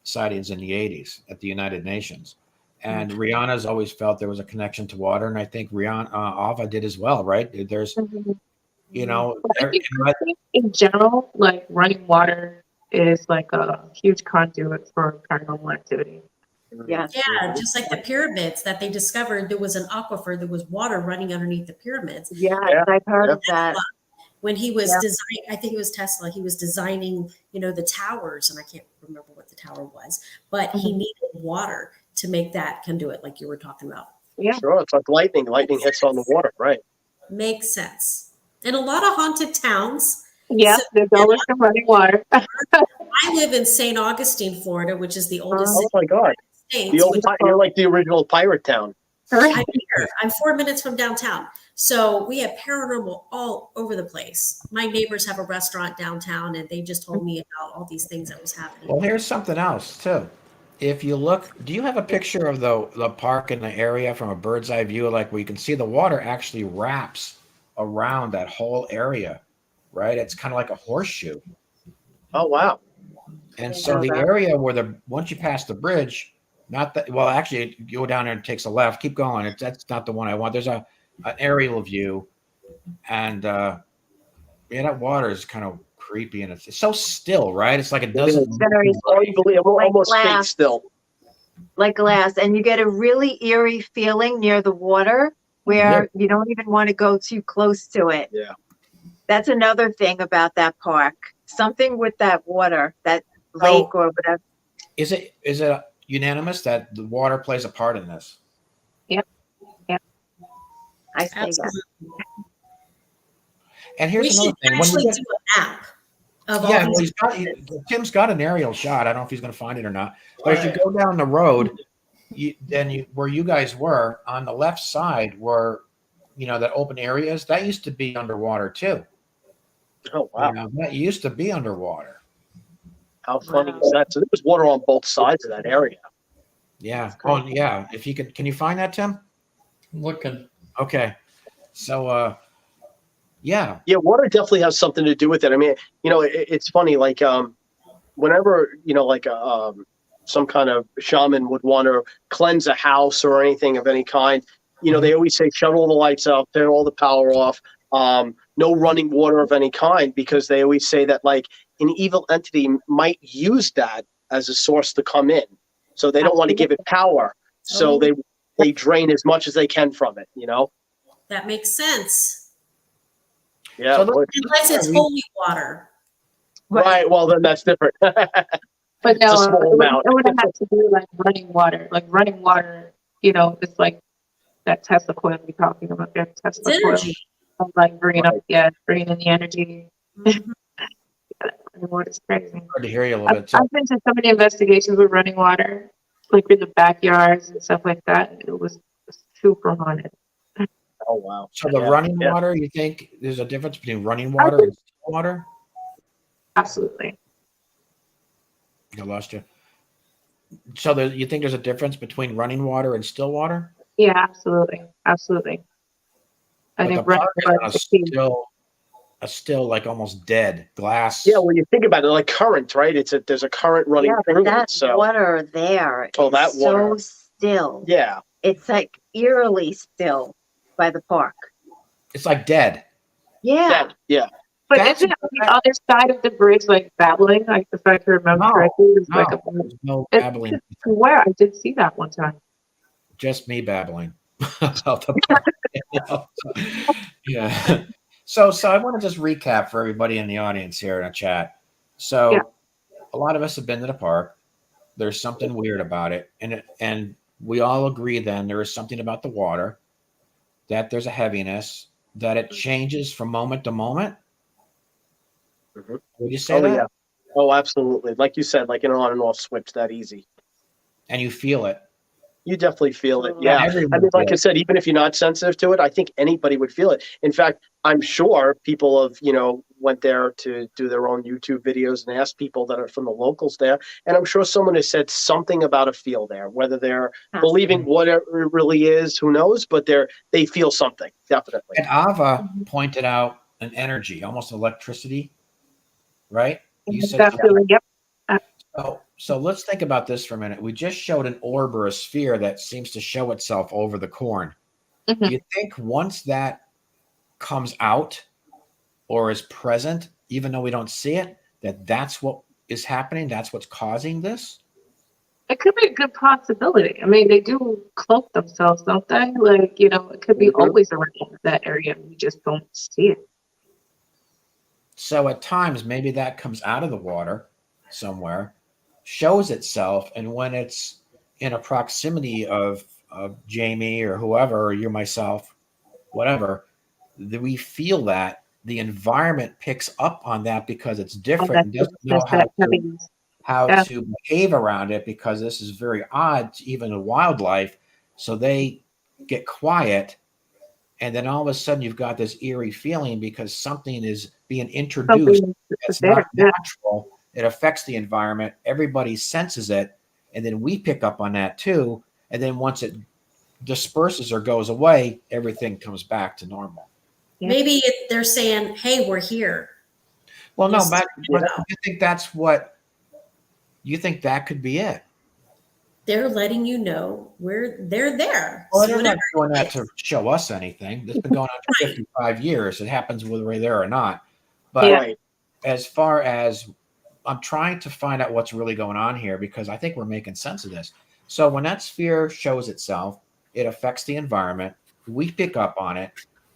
sightings in the 80s at the United Nations. And Rihanna's always felt there was a connection to water. And I think Ava did as well, right? There's, I think in general, like running water is like a huge conduit for paranormal activity. Yes. Yeah, just like the pyramids that they discovered, there was an aquifer, there was water running underneath the pyramids. Yeah, I've heard of that. When he was designing, I think it was Tesla, he was designing, the towers, and I can't remember what the tower was, but he needed water to make that conduit, like you were talking about. Yeah. Sure, it's like lightning. Lightning hits on the water, right? Makes sense. And a lot of haunted towns. Yeah, there's always some running water. I live in St. Augustine, Florida, which is the oldest Oh my God. city. You're like the original pirate town. I'm here. I'm 4 minutes from downtown. So we have paranormal all over the place. My neighbors have a restaurant downtown, and they just told me about all these things that was happening. Well, here's something else too. If you look, do you have a picture of the park in the area from a bird's eye view, like where you can see the water actually wraps around that whole area, right? It's kind of like a horseshoe. Oh wow! And so the area where once you pass the bridge, actually you go down there and it takes a left. Keep going. That's not the one I want. There's an aerial view, and that water is kind of creepy, and it's so still, right? It's like it It doesn't. is. Very Unbelievable, Like almost fake glass. still. like glass, and you get a really eerie feeling near the water where you don't even want to go too close to it. Yeah. That's another thing about that park. Something with that water, that lake or whatever. Is it unanimous that the water plays a part in this? I say that. Absolutely. And We here's should another thing. When actually you do an app of yeah, all well, these. Tim's got an aerial shot. I don't know if he's going to find it or not. But as you go down the road, where you guys were on the left side, were that open areas that used to be underwater too. Oh wow! That used to be underwater. How funny is that? So there was water on both sides of that area. Yeah. Oh yeah. If you can you find that, Tim? I'm looking. Okay. So yeah. Yeah, water definitely has something to do with it. I mean, it's funny. Like whenever some kind of shaman would want to cleanse a house or anything of any kind, they always say shut all the lights out, turn all the power off, no running water of any kind, because they always say that like an evil entity might use that as a source to come in. So they don't want to give it power. So they drain as much as they can from it, That makes sense. Yeah. So Unless it's holy water. Right. Well, then that's different. But It's a no, small amount. it would have to do like running water. Like running water, it's like that Tesla coil you're talking about. That Tesla It's coil, energy. of like bringing up, bringing in the energy. Mhm. Running water is crazy. Hard to hear you a little bit. So, I've been to so many investigations with running water, like in the backyards and stuff like that. It was super haunted. Oh wow. so the Yeah, running yeah. water, you think there's a difference between running water and still water? Absolutely. I lost you. So you think there's a difference between running water and still water? Yeah, absolutely. Absolutely. I But think the running park is water on is the key. a still like almost dead glass. Yeah, when you think about it, like current, right? There's a current running Yeah, through but that it. So water there Oh, is that water. so still. yeah, It's like eerily still by the park. It's like dead. Yeah. yeah. But That's isn't it on the other side of the bridge like babbling? Like if I can remember No, correctly, it's like a there's no I babbling. swear I did see that one time. Just me babbling about the park. Yeah. So I want to just recap for everybody in the audience here in the chat. So a lot of us have been to the park. There's something weird about it, and we all agree then there is something about the water, that there's a heaviness, that it changes from moment to moment. Mhm. Would you say Oh that? yeah. Oh, absolutely. Like you said, like an on and off switch, that easy. And you feel it. You definitely feel it. Yeah. Everyone I mean, like I feels said, even if you're not sensitive to it, I think anybody would feel it. In fact, I'm sure people have, went there to do their own YouTube videos and asked people that are from the locals there. And I'm sure someone has said something about a feel there, whether they're believing whatever it really is, who knows, but they feel something, definitely. And Ava pointed out an energy, almost electricity, right? You said Definitely, yep. so let's think about this for a minute. We just showed an orb or a sphere that seems to show itself over the corn. Mhm. Do you think once that comes out or is present, even though we don't see it, that's what is happening? That's what's causing this? It could be a good possibility. I mean, they do cloak themselves, don't they? Like, it could be Mhm. always around that area. We just don't see it. So at times, maybe that comes out of the water somewhere, shows itself, and when it's in a proximity of Jamie or whoever, or you, myself, whatever, we feel that the environment picks up on that because it's different and doesn't know how to behave around it, because this is very odd to even the wildlife. So they get quiet, and then all of a sudden you've got this eerie feeling because something is being introduced that's not natural. It affects the environment. Everybody senses it, and then we pick up on that too. And then once it disperses or goes away, everything comes back to normal. Yeah. Maybe they're saying, "Hey, we're here." Well, no, Yes. but you think that's what you think that could be it? They're letting you know they're there. Well, So they're not whatever doing it that is. to show us anything. It's been going on for 55 years. It happens whether we're there or not. But Right. as far as I'm trying to find out what's really going on here, because I think we're making sense of this. So when that sphere shows itself, it affects the environment. We pick up on it.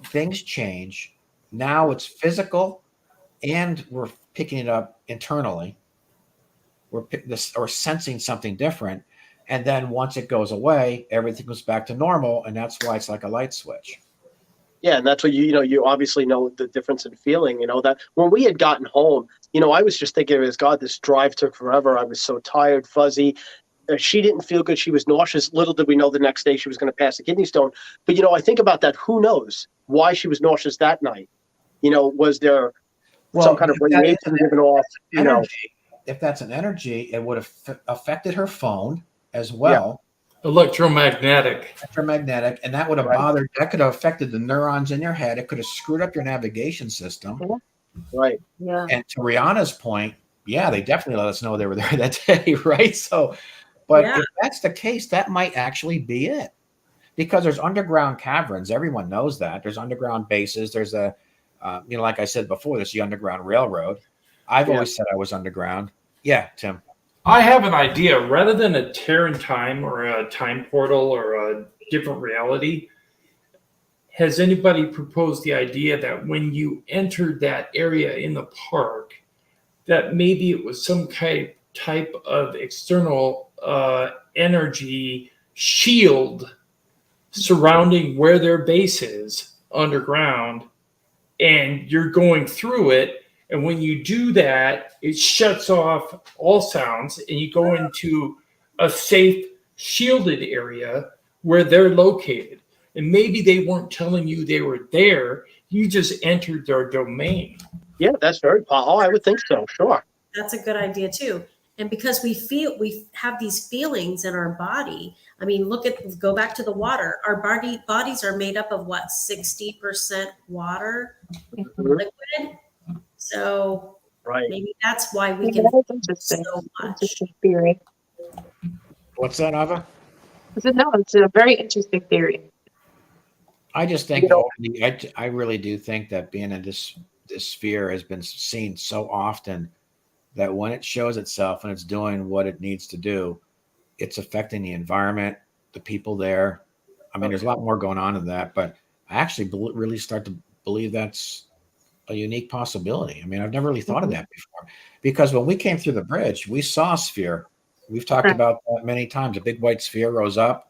Things change. Now it's physical, and we're picking it up internally. Or sensing something different. And then once it goes away, everything goes back to normal. And that's why it's like a light switch. Yeah, and that's what you obviously know the difference in feeling. That when we had gotten home, I was just thinking, as God, this drive took forever. I was so tired, fuzzy. She didn't feel good. She was nauseous. Little did we know the next day she was going to pass a kidney stone. But I think about that. Who knows why she was nauseous that night? Was there some kind of radiation given off? If that's an energy, it would have affected her phone as well. Electromagnetic, and that would have bothered. That could have affected the neurons in your head. It could have screwed up your navigation system. Right. Yeah. And to Rihanna's point, yeah, they definitely let us know they were there that day, right? So, but if that's the case, that might actually be it, because there's underground caverns. Everyone knows that. There's underground bases. There's like I said before, there's the Underground Railroad. I've always said I was underground. Yeah, Tim. I have an idea. Rather than a tear in time or a time portal or a different reality, has anybody proposed the idea that when you entered that area in the park, that maybe it was some type of external energy shield surrounding where their base is underground, and you're going through it? And when you do that, it shuts off all sounds and you go into a safe, shielded area where they're located. And maybe they weren't telling you they were there. You just entered their domain. Yeah, that's very possible. Oh, I would think so. Sure. That's a good idea too. And because we have these feelings in our body. I mean, go back to the water. Our bodies are made up of what, 60% water, liquid. So maybe that's why we can feel so much. Interesting theory. What's that, Ava? I said, no, it's a very interesting theory. I just think I really do think that being in this sphere has been seen so often that when it shows itself and it's doing what it needs to do, it's affecting the environment, the people there. I mean, there's a lot more going on in that, but I actually really start to believe that's a unique possibility. I mean, I've never really thought of that before, because when we came through the bridge, we saw a sphere. We've talked about that many times. A big white sphere rose up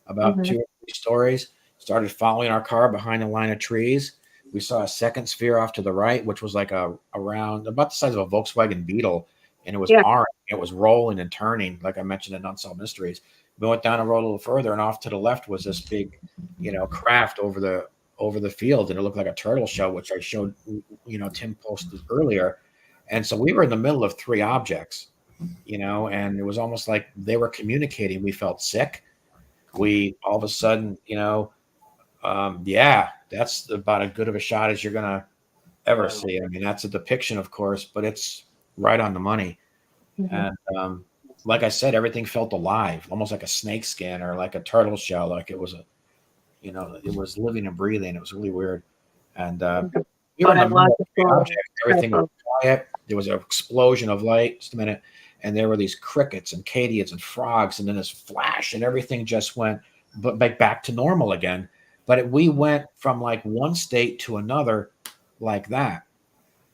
about 2 or 3 stories, started following our car behind a line of trees. We saw a second sphere off to the right, which was like around about the size of a Volkswagen Beetle, and it was orange. It was rolling and turning, like I mentioned in Unsolved Mysteries. We went down the road a little further, and off to the left was this big, craft over the field, and it looked like a turtle shell, which I showed, Tim posted earlier. And so we were in the middle of 3 objects, and it was almost like they were communicating. We felt sick. We all of a sudden, that's about as good of a shot as you're going to ever see. I mean, that's a depiction, of course, but it's right on the money. And like I said, everything felt alive, almost like a snake skin or like a turtle shell, like it was it was living and breathing. It was really weird. And we were in the middle of the object. Everything was quiet. There was an explosion of light. Just a minute. And there were these crickets and katydids and frogs, and then this flash, and everything just went back to normal again. But we went from like one state to another like that.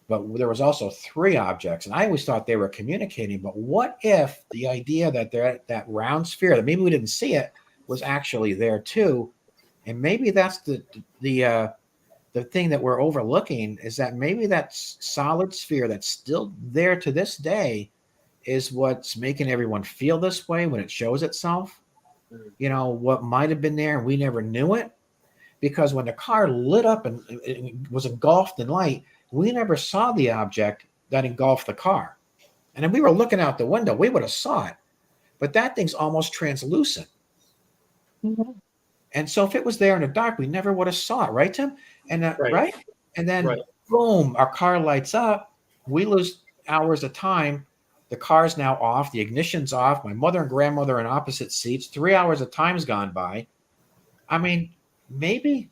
But there was also 3 objects, and I always thought they were communicating. But what if the idea that that round sphere, that maybe we didn't see it, was actually there too? And maybe that's the thing that we're overlooking, is that maybe that solid sphere that's still there to this day is what's making everyone feel this way when it shows itself. What might have been there and we never knew it, because when the car lit up and it was engulfed in light, we never saw the object that engulfed the car. And if we were looking out the window, we would have saw it. But that thing's almost translucent. And so if it was there in the dark, we never would have saw it, right, Tim? And right? And then boom, our car lights up. We lose hours of time. The car's now off. The ignition's off. My mother and grandmother in opposite seats. 3 hours of time's gone by. I mean, maybe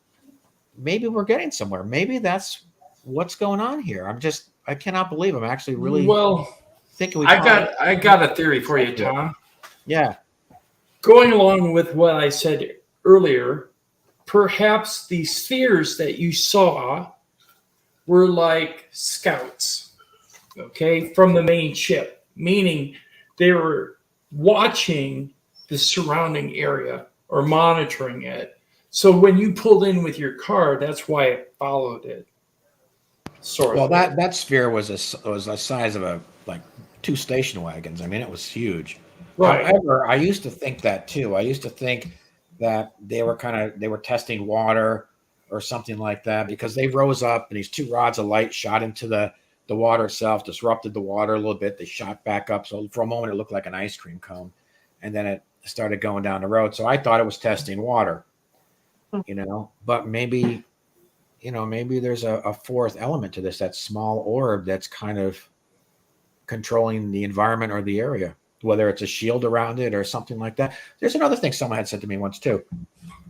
we're getting somewhere. Maybe that's what's going on here. I cannot believe I'm actually really Well, thinking we I got a theory for you, Tom. Yeah. Going along with what I said earlier, perhaps the spheres that you saw were like scouts, okay, from the main ship, meaning they were watching the surrounding area or monitoring it. So when you pulled in with your car, that's why it followed it. Sort Well, of. that sphere was the size of a like 2 station wagons. I mean, it was huge. Right. However, I used to think that too. I used to think that they were testing water or something like that, because they rose up and these 2 rods of light shot into the water itself, disrupted the water a little bit. They shot back up. So for a moment, it looked like an ice cream cone, and then it started going down the road. So I thought it was testing water, but maybe, maybe there's a fourth element to this, that small orb that's kind of controlling the environment or the area, whether it's a shield around it or something like that. There's another thing someone had said to me once too.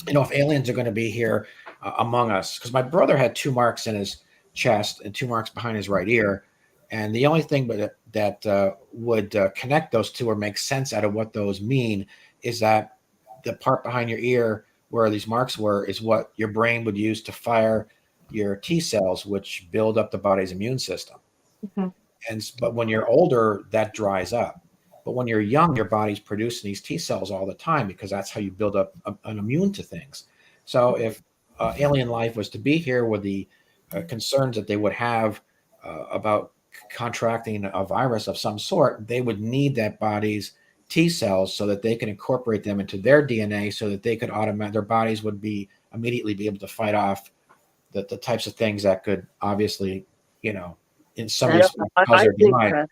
If aliens are going to be here among us, because my brother had 2 marks in his chest and 2 marks behind his right ear, and the only thing that would connect those two or make sense out of what those mean is that the part behind your ear where these marks were is what your brain would use to fire your T cells, which build up the body's immune system. But when you're older, that dries up. But when you're young, your body's producing these T cells all the time, because that's how you build up an immune to things. So if alien life was to be here with the concerns that they would have about contracting a virus of some sort, they would need that body's T cells so that they can incorporate them into their DNA, so that they could their bodies would immediately be able to fight off the types of things that could obviously, in some respects cause their demise.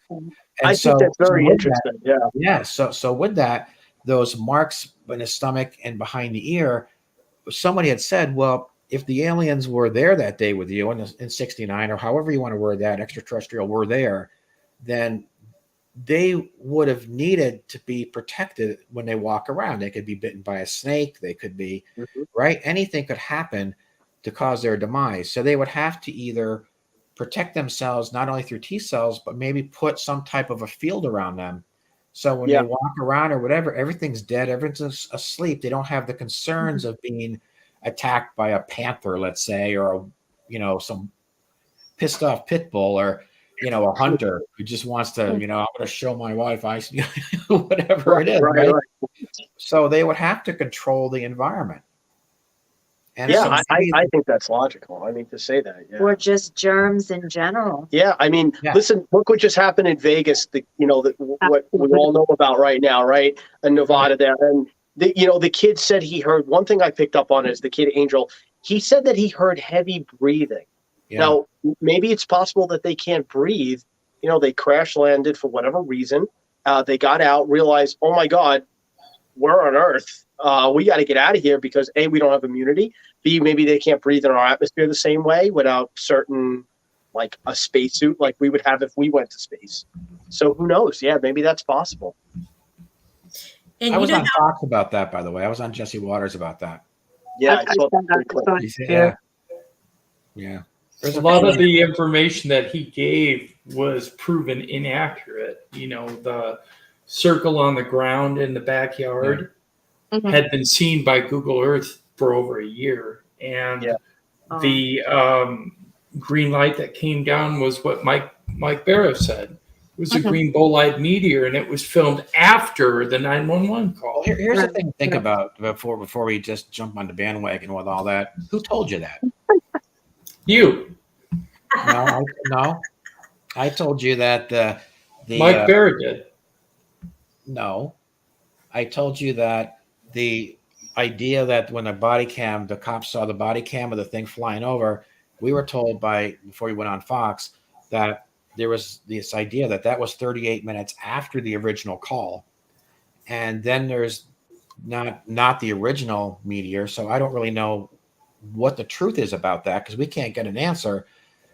I think that's very interesting. Yeah. So with that, those marks in the stomach and behind the ear, somebody had said, well, if the aliens were there that day with you in 69, or however you want to word that, extraterrestrial were there, then they would have needed to be protected when they walk around. They could be bitten by a snake. They could be, right? Anything could happen to cause their demise. So they would have to either protect themselves, not only through T cells, but maybe put some type of a field around them. So when they walk around or whatever, everything's dead, everything's asleep. They don't have the concerns of being attacked by a panther, let's say, or, some pissed off pit bull, or, a hunter who just wants to, I'm going to show my wife whatever it is. Right? So they would have to control the environment. And I think that's logical. I mean, to say that, or just germs in general. Yeah, I mean, listen, look what just happened in Vegas. What we all know about right now, right? In Nevada, there, and the kid said he heard one thing I picked up on is the kid Angel. He said that he heard heavy breathing. Yeah. Now, maybe it's possible that they can't breathe. They crash landed for whatever reason. They got out, realized, oh my God, we're on Earth. We got to get out of here because A, we don't have immunity. B, maybe they can't breathe in our atmosphere the same way without certain, like a spacesuit like we would have if we went to space. So who knows? Yeah, maybe that's possible. And I was on Fox about that, by the way. I was on Jesse Waters about that. Yeah, I saw that. Yeah. A lot of the information that he gave was proven inaccurate. The circle on the ground in the backyard had been seen by Google Earth for over a year. And the green light that came down was what Mike Barrow said. It was a green bolide meteor, and it was filmed after the 911 call. Here's the thing to think about before we just jump on the bandwagon with all that. Who told you that? You. No. I told you that the Mike Barrow did. No. I told you that the idea that when the cops saw the body cam of the thing flying over, we were told before we went on Fox that there was this idea that was 38 minutes after the original call. And then there's not the original meteor. So I don't really know what the truth is about that, because we can't get an answer.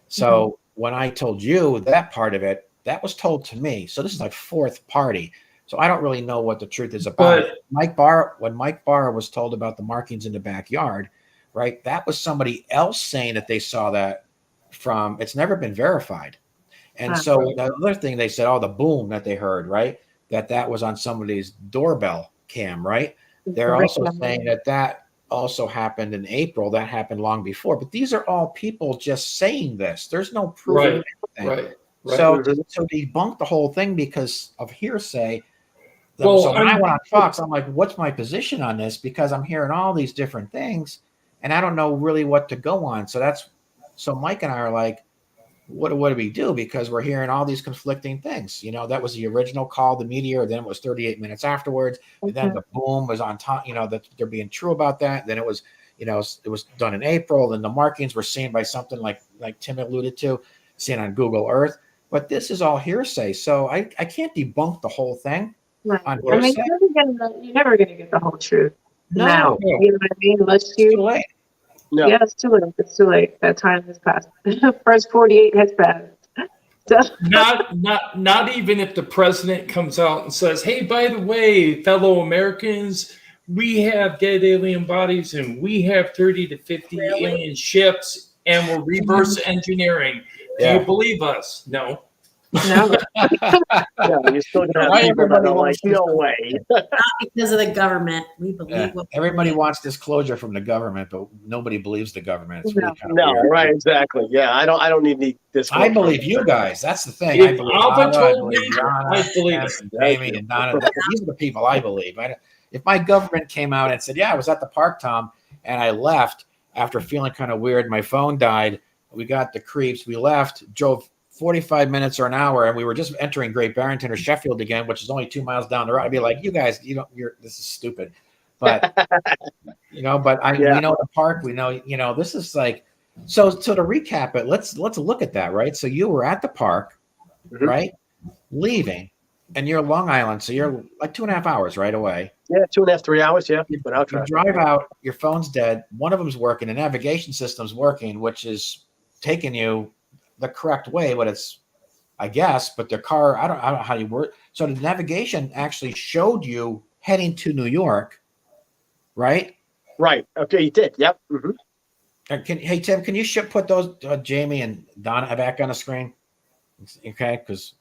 So when I told you that part of it, that was told to me. So this is like fourth party. So I don't really know what the truth is about. When Mike Barr was told about the markings in the backyard, right? That was somebody else saying that they saw that it's never been verified. And Huh. so the other thing they said, oh, the boom that they heard, right? That was on somebody's doorbell cam, right? They're also saying that also happened in April. That happened long before. But these are all people just saying this. There's no proof of anything. Right. So to debunk the whole thing because of hearsay. Well, So when I went on Fox, I'm like, what's my position on this? Because I'm hearing all these different things and I don't know really what to go on. So Mike and I are like, what do we do? Because we're hearing all these conflicting things. You know, that was the original call, the meteor. Then it was 38 minutes afterwards. And then the boom was on top, you know, that they're being true about that. Then it was, you know, it was done in April. Then the markings were seen by something like Tim alluded to, seen on Google Earth. But this is all hearsay. So I can't debunk the whole thing. Right. On I mean, hearsay. you're never gonna get the whole truth. No. Now, you know what I mean? Unless It's too late. No. Yeah, it's too late. It's too late. That time has passed. First 48 has passed. So, Not even if the president comes out and says, hey, by the way, fellow Americans, we have dead alien bodies and we have 30 to 50 alien ships and we're reverse engineering. Do you believe us? No. no. Yeah, you're still gonna have Why people that everybody are like, wants to- no way. Not because of the government. We believe what Everybody wants disclosure from the government, but nobody believes the government. It's really kind of No, weird. right, exactly. Yeah, I don't need this. I believe you guys. That's the thing. If I believe Alva Alva, I told believe me, Yana, I believe and it. Jamie and Donna. These are the people I believe. If my government came out and said, yeah, I was at the park, Tom, and I left after feeling kind of weird, my phone died, we got the creeps, we left, drove 45 minutes or an hour, and we were just entering Great Barrington or Sheffield again, which is only 2 miles down the road. I'd be like, you guys, this is stupid. But we know the park, we know, this is like, so to recap it, let's look at that, right? So you were at the park, right? Leaving, and you're Long Island, so you're like 2.5 hours right away. Yeah, 2.5, 3 hours, without You traffic. drive out, your phone's dead, one of them's working, the navigation system's working, which is taking you the correct way, but it's, I guess, but the car, I don't know how you work. So the navigation actually showed you heading to New York, right? Right. Okay, you did. Yep. Hey, Tim, can you put those Jamie and Donna back on the screen? Okay, because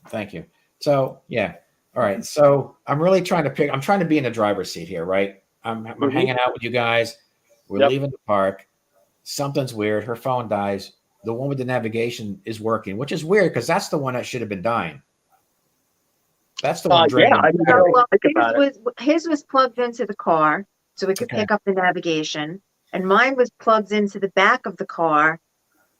thank you. So yeah, all right. So I'm really trying to be in the driver's seat here, right? I'm hanging out with you guys. We're leaving the park. Something's weird. Her phone dies. The one with the navigation is working, which is weird because that's the one that should have been dying. That's the one draining. Yeah, I didn't really think about it. His was plugged into the car, so it could pick up the navigation, and mine was plugged into the back of the car,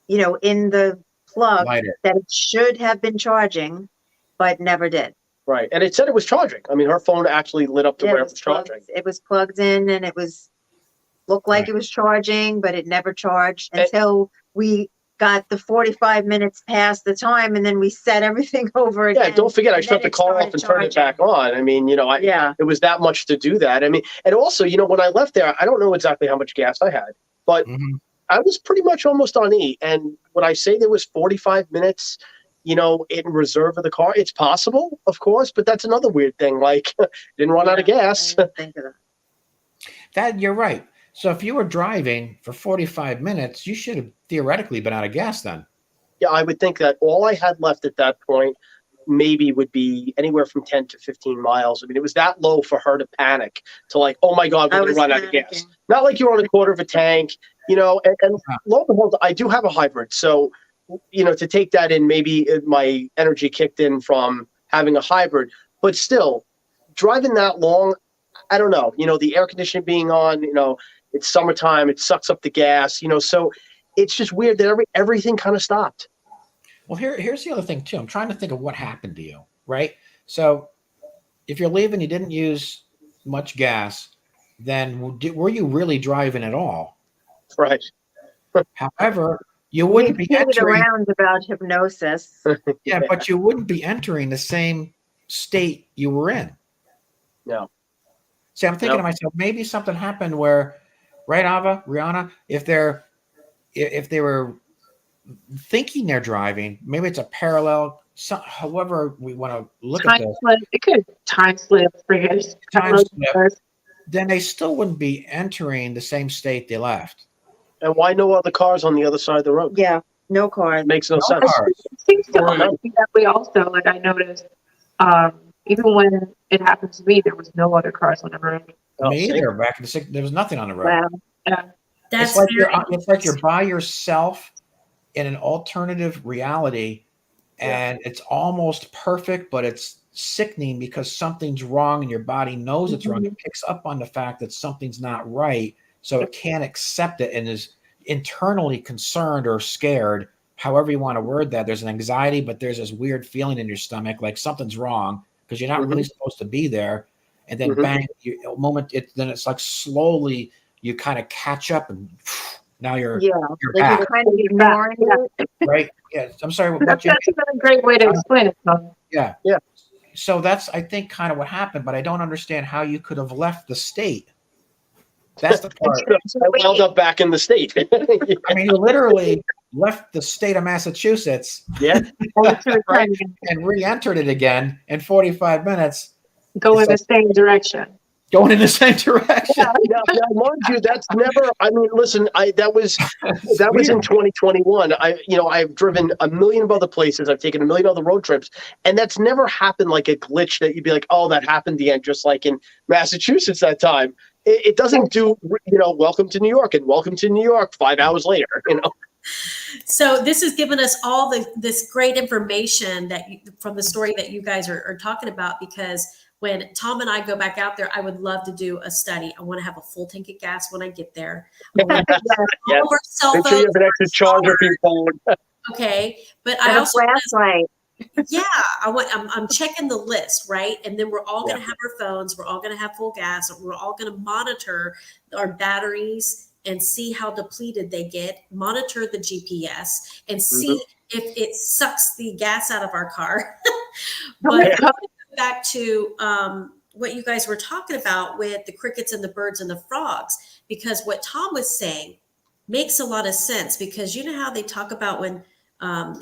in the plug that it should have been charging, but never did. Right, and it said it was charging. I mean, her phone actually lit up to where it was charging. It was plugged in, and it looked like it was charging, but it never charged until we got the 45 minutes past the time, and then we set everything over again. Yeah, don't forget, I shut the car off and turned it back on. I mean, it was that much to do that. I mean, and also, when I left there, I don't know exactly how much gas I had, but I was pretty much almost on E. And when I say there was 45 minutes, in reserve of the car, it's possible, of course, but that's another weird thing. Like, didn't run out of gas. I didn't think of that. That you're right. So if you were driving for 45 minutes, you should have theoretically been out of gas then. Yeah, I would think that all I had left at that point maybe would be anywhere from 10 to 15 miles. I mean, it was that low for her to panic, to like, oh my God, we're going to run out of gas. Not like you're on a quarter of a tank, and lo and behold, I do have a hybrid. So, to take that in, maybe my energy kicked in from having a hybrid, but still driving that long, I don't know, the air conditioning being on, it's summertime, it sucks up the gas, so it's just weird that everything kind of stopped. Well, here's the other thing too. I'm trying to think of what happened to you, right? So if you're leaving, you didn't use much gas, then were you really driving at all? Right. However, you wouldn't be entering around about hypnosis. Yeah, but you wouldn't be entering the same state you were in. No. See, I'm thinking to myself, maybe something happened where, right, Ava, Rihanna, if they were thinking they're driving, maybe it's a parallel. However we want to look at this, it could time slip, then they still wouldn't be entering the same state they left. And why no other cars on the other side of the road? Yeah. No cars. Makes no No sense. cars. It seems to Right. be that way also. Like I noticed, even when it happened to me, there was no other cars on the road. Oh, Me see? either. Back in the 60s, there was nothing on the road. Wow. Yeah. That's It's like very it's like you're by yourself in an alternative reality, and it's almost perfect, but it's sickening because something's wrong and your body knows it's wrong. It picks up on the fact that something's not right, so it can't accept it and is internally concerned or scared. However you want to word that, there's an anxiety, but there's this weird feeling in your stomach like something's wrong because you're not really supposed to be there. And then bang, then it's like slowly you kind of catch up and now you're Yeah. Like back. you're kind of ignoring it. Right? Yeah. I'm sorry. What That's you a great way to explain it, Tom. Yeah. Yeah. So that's, I think, kind of what happened, but I don't understand how you could have left the state. That's the part. I wound up back in the state. I mean, you literally left the state of Massachusetts Yeah. right, and re-entered it again in 45 minutes, Go in It's the same direction. going in the same direction. Now, mind you, that's never. I mean, listen, that was in 2021. I've driven a million of other places. I've taken a million other road trips, and that's never happened like a glitch that you'd be like, oh, that happened again, just like in Massachusetts that time. It doesn't do, welcome to New York and welcome to New York 5 hours later. So this has given us all this great information from the story that you guys are talking about, because when Tom and I go back out there, I would love to do a study. I want to have a full tank of gas when I get there. All of our cell Make sure you phones, have an extra charger for your phone. okay, but And I a also flashlight. yeah, I'm checking the list, right? And then we're all going to have our phones. We're all going to have full gas. We're all going to monitor our batteries and see how depleted they get, monitor the GPS and see if it sucks the gas out of our car. But back to what you guys were talking about with the crickets and the birds and the frogs, because what Tom was saying makes a lot of sense, because you know how they talk about when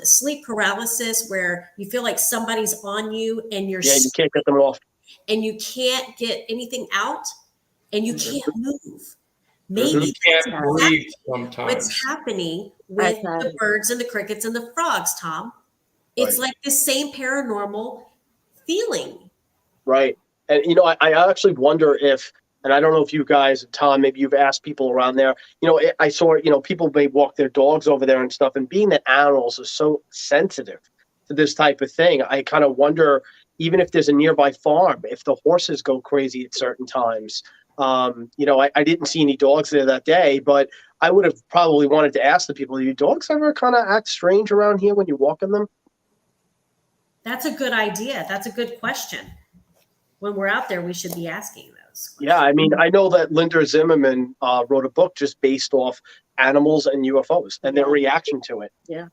sleep paralysis, where you feel like somebody's on you and you're you can't get them off, and you can't get anything out and you can't move. Maybe You can't breathe sometimes. what's happening with the birds and the crickets and the frogs, Tom. It's like the same paranormal feeling. Right. And, I actually wonder if, and I don't know if you guys, Tom, maybe you've asked people around there, I saw, people may walk their dogs over there and stuff. And being that animals are so sensitive to this type of thing, I kind of wonder, even if there's a nearby farm, if the horses go crazy at certain times. I didn't see any dogs there that day, but I would have probably wanted to ask the people, do your dogs ever kind of act strange around here when you're walking them? That's a good idea. That's a good question. When we're out there, we should be asking those questions. Yeah, I mean, I know that Linda Zimmerman wrote a book just based off animals and UFOs and their reaction to it. Yeah.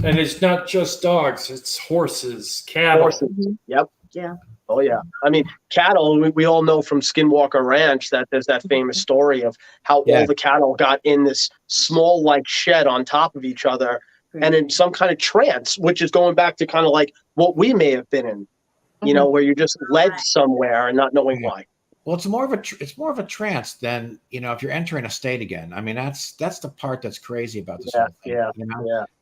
And it's not just dogs, it's horses, cattle. Horses. Yep. Yeah. Oh, yeah. I mean, cattle, we all know from Skinwalker Ranch that there's that famous story of how all the cattle got in this small, shed on top of each other and in some kind of trance, which is going back to kind of like what we may have been in, where you're just led somewhere and not knowing why. Well, it's more of a trance than, if you're entering a state again. I mean, that's the part that's crazy about this whole thing. Yeah.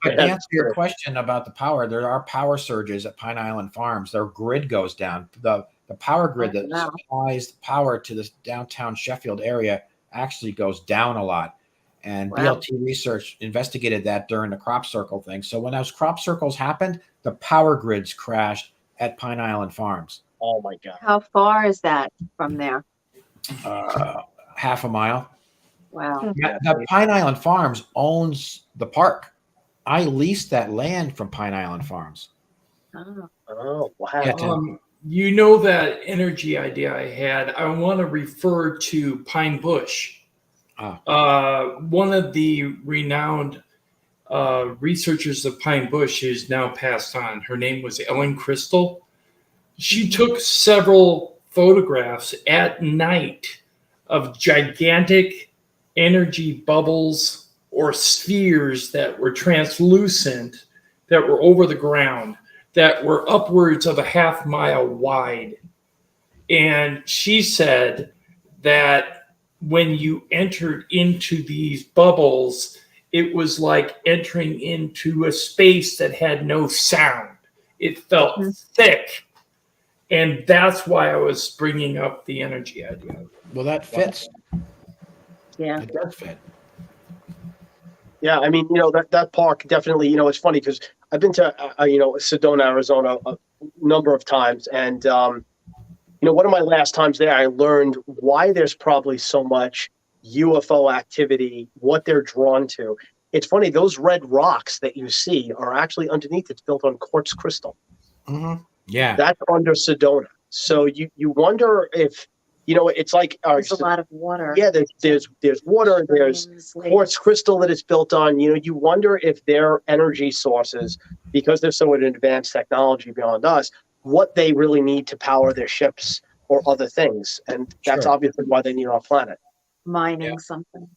But to answer your question about the power, there are power surges at Pine Island Farms. Their grid goes down. The power grid that supplies power to this downtown Sheffield area actually goes down a lot. And BLT Research investigated that during the crop circle thing. So when those crop circles happened, the power grids crashed at Pine Island Farms. Oh, my God. How far is that from there? Half a mile. Wow. The Pine Island Farms owns the park. I leased that land from Pine Island Farms. Oh, wow. You know that energy idea I had. I want to refer to Pine Bush. One of the renowned researchers of Pine Bush is now passed on. Her name was Ellen Crystal. She took several photographs at night of gigantic energy bubbles or spheres that were translucent, that were over the ground, that were upwards of a half mile wide. And she said that when you entered into these bubbles, it was like entering into a space that had no sound. It felt thick. And that's why I was bringing up the energy idea. Well, that fits. Yeah. It does fit. Yeah, I mean, that park definitely, it's funny because I've been to, Sedona, Arizona a number of times. And, one of my last times there, I learned why there's probably so much UFO activity, what they're drawn to. It's funny, those red rocks that you see are actually underneath. It's built on quartz crystal. Mm-hmm. Yeah. That's under Sedona. So you wonder if, it's like There's a lot of water. Yeah, there's water, there's Springs, quartz crystal that it's built on. You wonder if their energy sources, because they're so in advanced technology beyond us, what they really need to power their ships or other things. And that's Sure. obviously why they need our planet. mining something.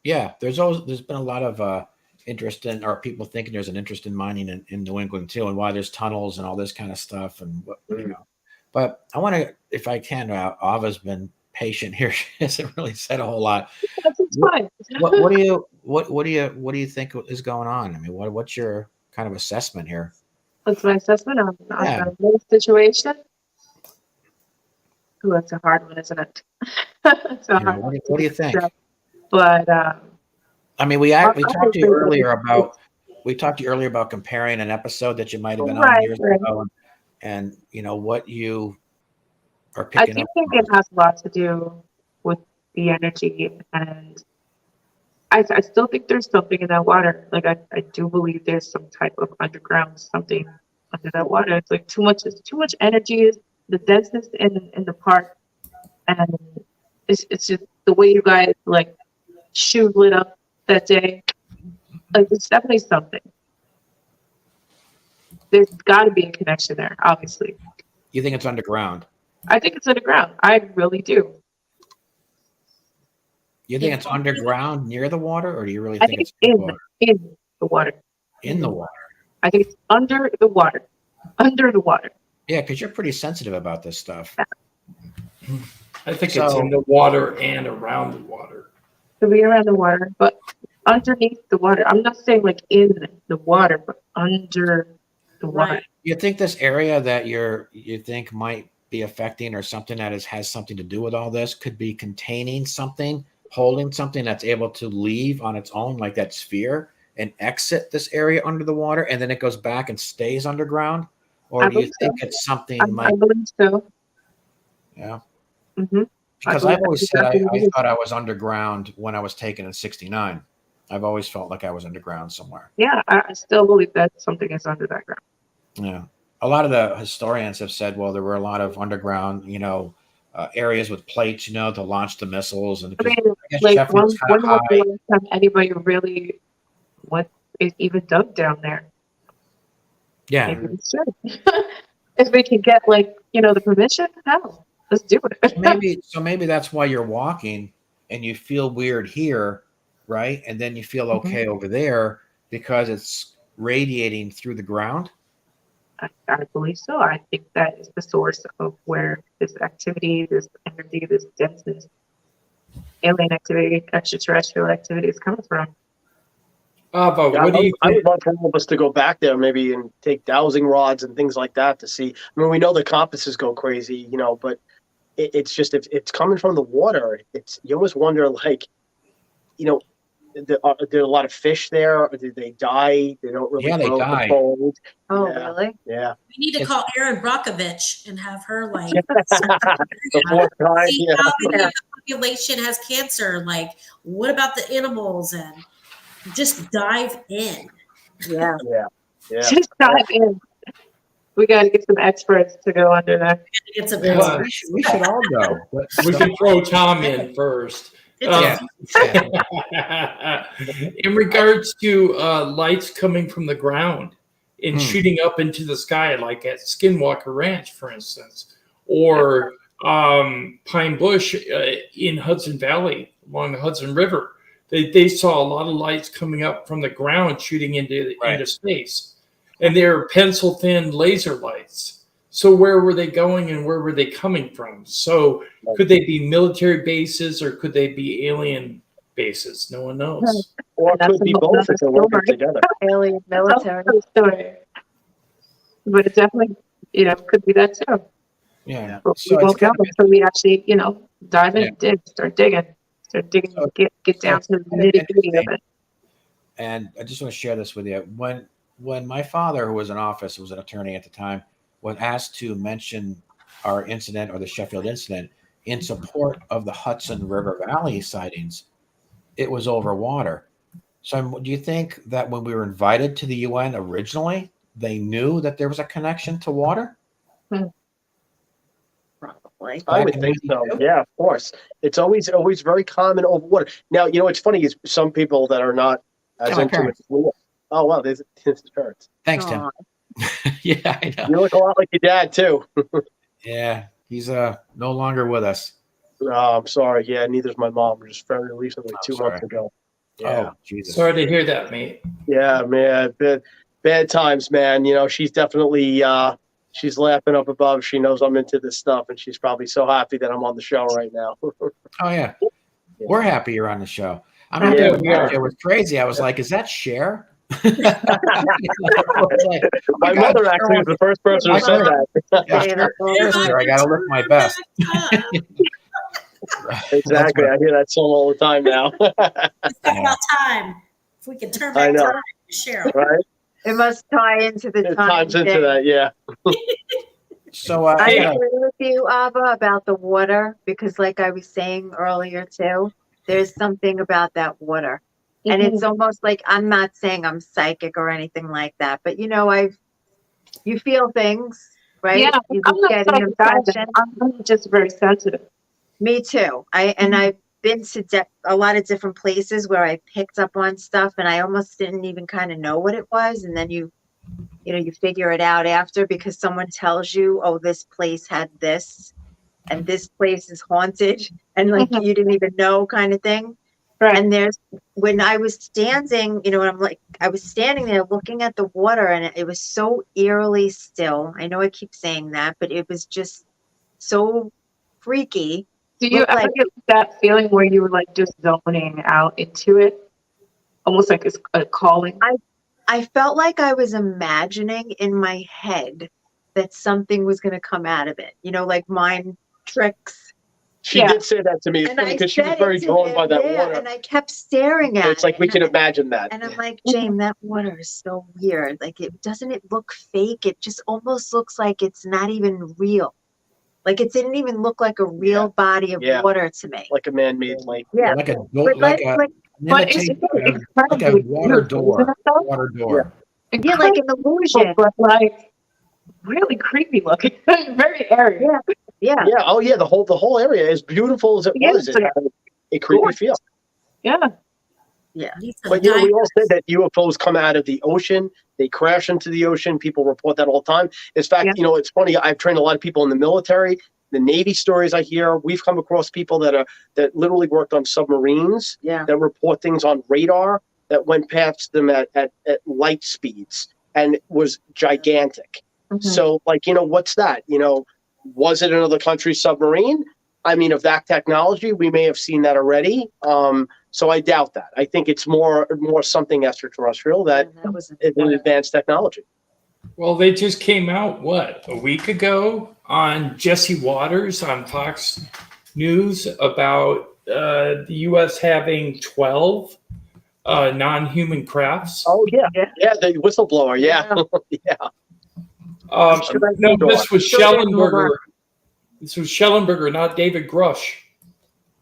Yeah, there's been a lot of interest in, or people thinking there's an interest in mining in New England too, and why there's tunnels and all this kind of stuff, and But I want to, if I can, Ava's been patient here. She hasn't really said a whole lot. That's fine. What do you think is going on? I mean, what's your kind of assessment here? What's my assessment on Yeah. the whole situation? Ooh, that's a hard one, isn't it? It's a You know, hard one. what do you think? But I mean, we talked to you earlier about comparing an episode that you might have been on Right, years right. ago, and what you are I picking do up. think it has a lot to do with the energy, and I still think there's something in that water. Like I do believe there's some type of underground something under that water. It's like there's too much energy, the denseness in the park, and it's just the way you guys like shoot lit up that day. Like it's definitely something. There's got to be a connection there, obviously. You think it's underground? I think it's underground. I really do. You think it's underground near the water, or do you really I think think it's it's in the water? in the water. In the water? I think it's under the water. Under the water. Yeah, because you're pretty sensitive about this stuff. I think it's So- in the water and around the water. To be around the water, but underneath the water. I'm not saying like in the water, but under the water. Right. You think this area that you think might be affecting, or something that has something to do with all this, could be containing something, holding something that's able to leave on its own, like that sphere, and exit this area under the water, and then it goes back and stays underground? Or I do you believe think it's something I might? believe so. Yeah. Mm-hmm. Because I I've always said believe I it. thought I was underground when I was taken in '69. I've always felt like I was underground somewhere. Yeah, I still believe that something is under that ground. Yeah. A lot of the historians have said, well, there were a lot of underground, areas with plates, to launch the missiles. And I mean, guess like Sheffield's when kinda was the last time anybody really is even dug down there? Yeah. Maybe we should. If we can get the permission, hell, let's do it. Maybe that's why you're walking and you feel weird here, right? And then you feel okay over there because it's radiating through the ground. I believe so. I think that is the source of where this activity, this energy, this denseness, alien activity, extraterrestrial activity is coming from. Ava, Yeah, what do you I think? would love for all of us to go back there maybe and take dowsing rods and things like that to see. I mean, we know the compasses go crazy, but it's just, if it's coming from the water, you almost wonder, there are a lot of fish there, or did they die? They don't really Yeah, they grow die. cold. Oh, Yeah. really? Yeah. We need to call Erin Brockovich and have her The fourth time, see yeah. how many of the population has cancer. Like, what about the animals? And just dive in. Yeah. Yeah. Just dive in. We got to get some experts to go under there. It's a Well, We should all go. We can throw Tom in first. it's In regards to lights coming from the ground and Hmm. shooting up into the sky, like at Skinwalker Ranch, for instance, or Pine Bush in Hudson Valley along the Hudson River, they saw a lot of lights coming up from the ground shooting into space, and they're pencil thin laser lights. So where were they going and where were they coming from? So could they be military bases or could they be alien bases. No one knows. Or it That's could be another both if they're working story. together. Alien That's military. another story. But it definitely, could be that too. Yeah. But we So it's won't know kind of until we actually, dive in, Yeah. start digging, So- get down so to the nitty gritty of interesting. it. and I just want to share this with you. When my father, who was in office, who was an attorney at the time, was asked to mention our incident or the Sheffield incident in support of the Hudson River Valley sightings, it was over water. So do you think that when we were invited to the UN originally, they knew that there was a connection to water? Probably. I would think so. Yeah, of course. It's always very common over water. Now, what's funny is some people that are not as Yeah, my into it. parents. Oh, wow, there's his parents. Thanks, Tim. Aw. Yeah, I know. You look a lot like your dad, too. Yeah, he's no longer with us. Oh, I'm sorry. Yeah, neither's my mom. Just very recently, I'm 2 sorry. months ago. Yeah. Oh, Jesus. Sorry to hear that, mate. Yeah, man. Bad times, man. She's definitely she's laughing up above. She knows I'm into this stuff, and she's probably so happy that I'm on the show right now. Oh, yeah. We're happy you're on the show. I'm Yeah, not doing we are. it. It was crazy. I was like, is that Cher? My God, mother Cher actually was wants- the first person who said that. Yeah, Say that all Cher's the here. I got to look my best. Exactly. I hear that song all the time now. It's about time. If we could turn I back know. time, Cheryl. Right? It must tie into the It time. times into thing. that, yeah. So I yeah. agree with you, Abba, about the water because, like I was saying earlier too, there's something about that water, and it's almost like I'm not saying I'm psychic or anything like that, but you feel things, right? Yeah, You I'm just not get an psychic. impression. I'm just very sensitive. Me too. I've been to a lot of different places where I picked up on stuff, and I almost didn't even kind of know what it was, and then you figure it out after because someone tells you, oh, this place had this and this place is haunted and like you didn't even know kind of thing. Right. And when I was standing, I was standing there looking at the water and it was so eerily still. I know I keep saying that, but it was just so freaky. Do you Looked ever like- get that feeling where you were like just zoning out into it? Almost like it's a calling? I felt like I was imagining in my head that something was going to come out of it, like mind tricks. She did say that to me. It's And funny I because she was said very it to drawn him by that there, water. and I kept staring at It's like it. we can imagine that. And I'm like, Jane, that water is so weird. Like, doesn't it look fake? It just almost looks like it's not even real. Like, it didn't even look like a real body of water to me. Like a man-made lake. Yeah. Like a But like a But it's imitate, really like a incredibly water beautiful, door. isn't it, though? Water door. Yeah, like an illusion. But like really creepy looking, very airy. Yeah. Yeah. Oh, yeah. The whole area, as beautiful as it Yeah, was, it's it had a creepy feel. Yeah. Lisa, But we all said that UFOs come out of the ocean. They crash into the ocean. People report that all the time. In fact, it's funny. I've trained a lot of people in the military. The Navy stories I hear, we've come across people that literally worked on submarines that report things on radar that went past them at light speeds and was gigantic. So, what's that? Was it another country's submarine? I mean, of that technology, we may have seen that already. So I doubt that. I think it's more something extraterrestrial that is an advanced technology. Well, they just came out, a week ago on Jesse Waters on Fox News about the U.S. having 12 non-human crafts. Oh, yeah. Yeah, the whistleblower. Yeah. Yeah. No, this was Schellenberger. This was Schellenberger, not David Grush.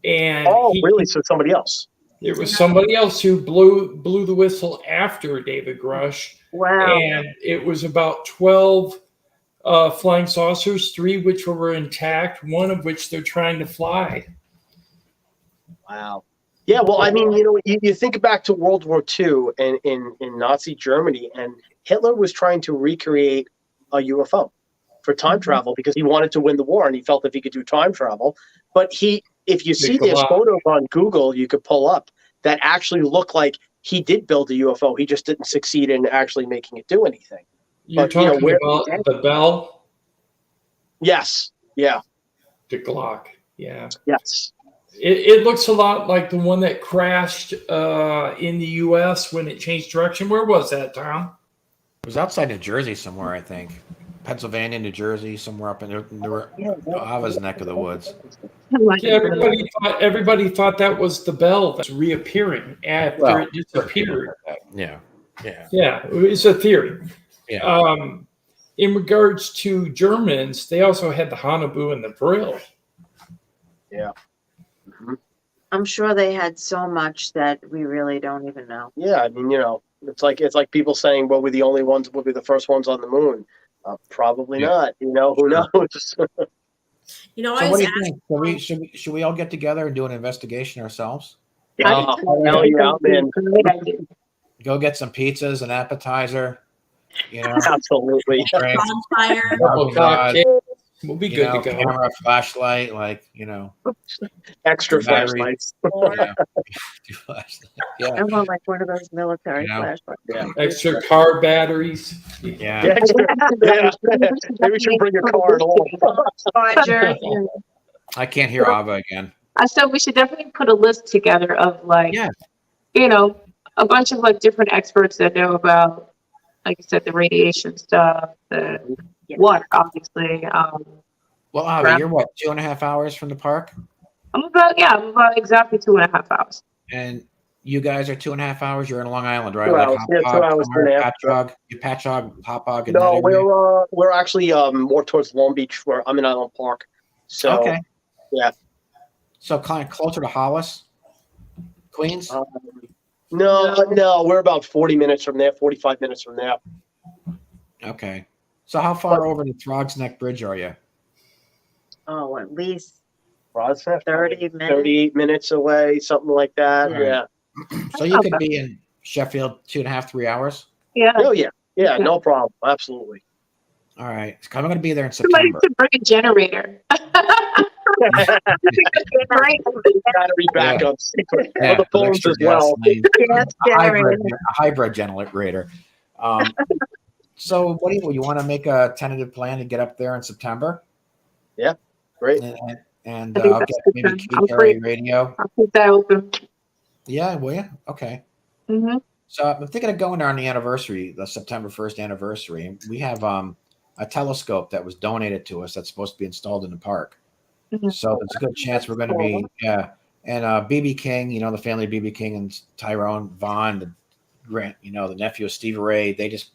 And really? So somebody else. It was somebody else who blew the whistle after David Grush. Wow. And it was about 12 flying saucers, 3 which were intact, 1 of which they're trying to fly. Wow. Yeah, well, I mean, you think back to World War II and in Nazi Germany, and Hitler was trying to recreate a UFO for time travel because he wanted to win the war, and he felt if he could do time travel. But if you see there's photos on Google, you could pull up that actually look like he did build a UFO. He just didn't succeed in actually making it do anything. You're talking about the Bell? Yes. Yeah. The Glock. Yeah. Yes. It looks a lot like the one that crashed in the U.S. when it changed direction. Where was that, Tom? It was outside New Jersey somewhere, I think. Pennsylvania, New Jersey, somewhere up in Ava's neck of the woods. Yeah, everybody thought that was the bell that's reappearing after it disappeared. Yeah. Yeah, it's a theory. Yeah. In regards to Germans, they also had the Hanabu and the Brill. Yeah. I'm sure they had so much that we really don't even know. Yeah, I mean, it's like people saying, "Well, we're the only ones. We'll be the first ones on the moon." Probably not. Who knows? So I what was do you think? Should we all get together and do an investigation ourselves? Hell yeah, man! Go get some pizzas, an appetizer. Absolutely. Drinks, bonfire. Couple cocktails. We'll be good to go. Camera, flashlight, Extra battery. flashlights. Yeah. I want like one of those military Yeah. flashlights. Yeah. Extra car batteries. Yeah. Yeah. Maybe we should bring a car along. Roger. I can't hear Ava again. So we should definitely put a list together of Yeah. a bunch of different experts that know about, like you said, the radiation stuff, the water, obviously. Well, Ava, you're what, 2.5 hours from the park? I'm about exactly 2.5 hours. And you guys are 2.5 hours. You're in Long Island, right? 2 hours. Yeah, 2 hours. Patchogue, Hop-Hog. No, we're actually more towards Long Beach, where I'm in Island Park. So okay. Yeah. So kind of closer to Hollis, Queens. No, we're about 40 minutes from there, 45 minutes from there. Okay. So how far over the Throgs Neck Bridge are you? Oh, at least 30 minutes. 38 minutes away, something like that. Right. Yeah. So you could be in Sheffield 2.5, 3 hours. Yeah. Oh yeah. Yeah, no problem. Absolutely. All right. I'm going to be there in Somebody September. to bring a generator. Battery backups for the phones extra as well. A hybrid generator. So what do you want to make a tentative plan to get up there in September? Yeah, great. And I think I'll that's get good maybe then. Key Radio. I'll keep that open. Yeah, will you? Okay. Mm-hmm. So I'm thinking of going there on the anniversary, the September 1st anniversary. We have a telescope that was donated to us that's supposed to be installed in the park. Mm-hmm. So there's a good chance we're going to be, And BB King, the family of BB King and Tyrone Vaughn, the nephew of Stevie Ray, they just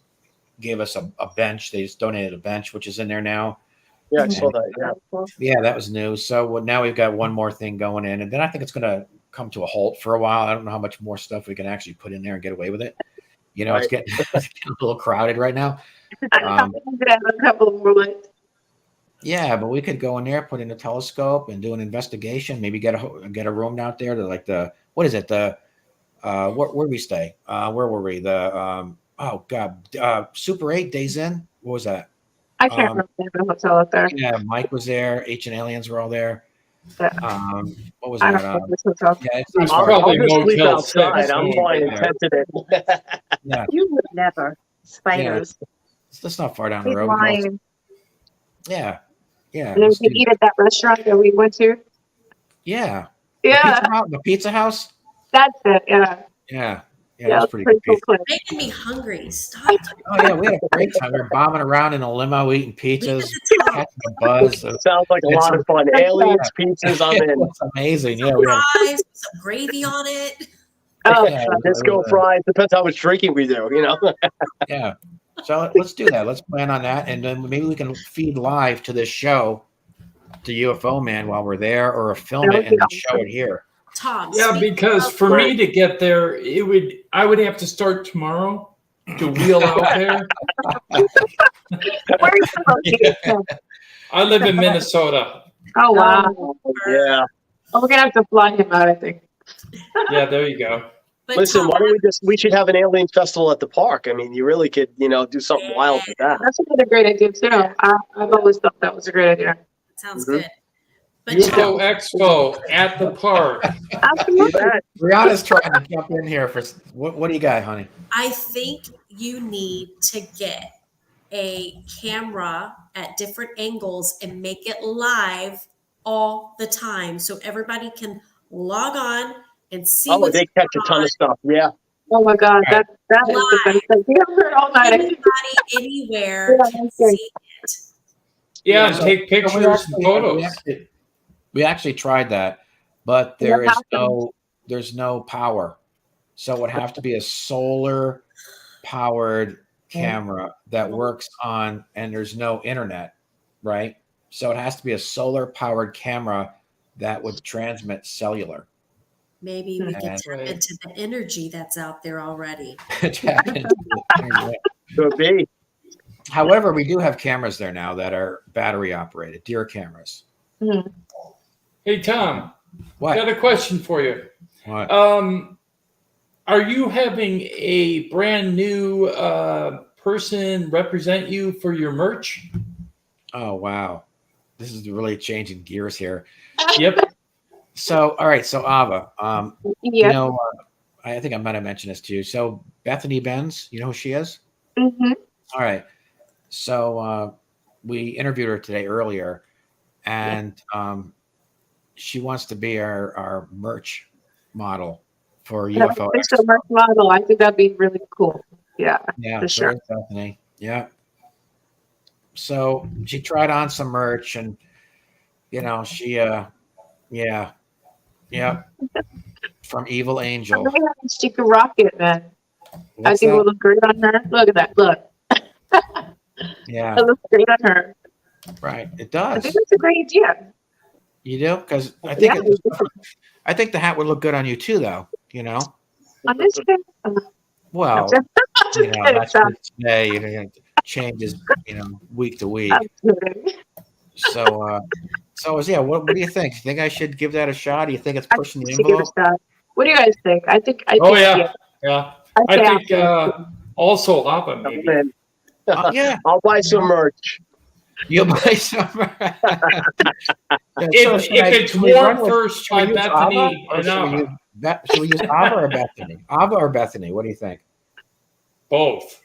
gave us a bench. They just donated a bench, which is in there now. Yeah, I saw that. Yeah. Yeah, that was new. So now we've got one more thing going in, and then I think it's going to come to a halt for a while. I don't know how much more stuff we can actually put in there and get away with it. It's getting a little crowded right now. I'm gonna have a couple more lights. Yeah, but we could go in there, put in a telescope, and do an investigation. Maybe get a room out there to what is it? Where we stay? Where were we? Super 8 Days In. What was that? I can't remember the hotel up there. Yeah, Mike was there. Ancient Aliens were all there. What was I that? don't know this hotel. Yeah, probably I'll just sleep Motel outside. 6. I'm flying in tent today. Yeah, You would never. Spiders. it's not far down the road. Lying. Yeah. And then we could eat at that restaurant that we went to. Yeah. Yeah, The pizza house. that's it. Yeah. Yeah, that's pretty good. cool place. Making me hungry. Stop. Oh yeah, we had a great time. We were bombing around in a limo, eating pizzas, catching a buzz. Sounds like a lot of fun. Aliens, pizzas, I'm in. It's amazing. Yeah, we had Fries, some gravy on it. Oh, Disco fries. Depends how much drinking we do, Yeah. So let's do that. Let's plan on that, and then maybe we can feed live to this show, to UFO Man, while we're there, or film it and then show it here. Tom. Yeah, because for me to get there, I would have to start tomorrow to wheel out there. where are you located? I live in Minnesota. Oh wow. Yeah. Oh, we're gonna have to fly him out, I think. Yeah, there you go. But Listen, Tom, why don't we should have an alien festival at the park. I mean, you really could, do something wild with that. That's another great idea too. I've always thought that was a great idea. sounds good. But UFO Expo at the park. Absolutely. Brianna's trying to jump in here for what do you got, honey? I think you need to get a camera at different angles and make it live all the time so everybody can log on and see Oh, what's they catch a going ton on. of stuff. Yeah. Oh my God, that is the best thing ever. Oh my Anybody, anywhere Yeah, can that's great. see it. Yeah, You and know? take pictures and photos. We actually tried that, but What happened? there's no power. So it would have to be a solar powered camera that works on, and there's no internet, right? So it has to be a solar powered camera that would transmit cellular. Maybe we can And- tap into the energy that's out there already. Tap into the internet. Could be. However, we do have cameras there now that are battery operated, deer cameras. Hey, Tom, What? got a question for you. What? Are you having a brand new person represent you for your merch? Oh, wow. This is really changing gears here. Yep. So, all right. So, Ava, you Yeah. know, I think I might have mentioned this to you. So, Bethany Benz, you know who she is? Mm-hmm. All right. So, we interviewed her today earlier, and she wants to be our merch model for UFO. Official merch model. I think that'd be really cool. Yeah. Yeah, for sure. there's Bethany. Yeah. So she tried on some merch, and she yeah, from Evil Angel. She could rock it, man. I What's think it that? would look great on her. Look at that. Look. Yeah, It looks great on her. right. It I does. think that's a great idea. You do? Because I Yeah. think the hat would look good on you too, though. On this thing. Well, I'm just kidding. that's just today. It changes, week to week. I'm kidding. So yeah. What do you think? You think I should give that a shot? Do you think it's I pushing the think give it envelope? a shot. What do you guys think? I think. Oh, yeah. Yeah. I say think also Lava Oh, maybe. man. Yeah. I'll buy some merch. You'll buy some. If it's worn first by Bethany and Ava. Should we use Ava or Bethany? Ava or Bethany? What do you think? Both.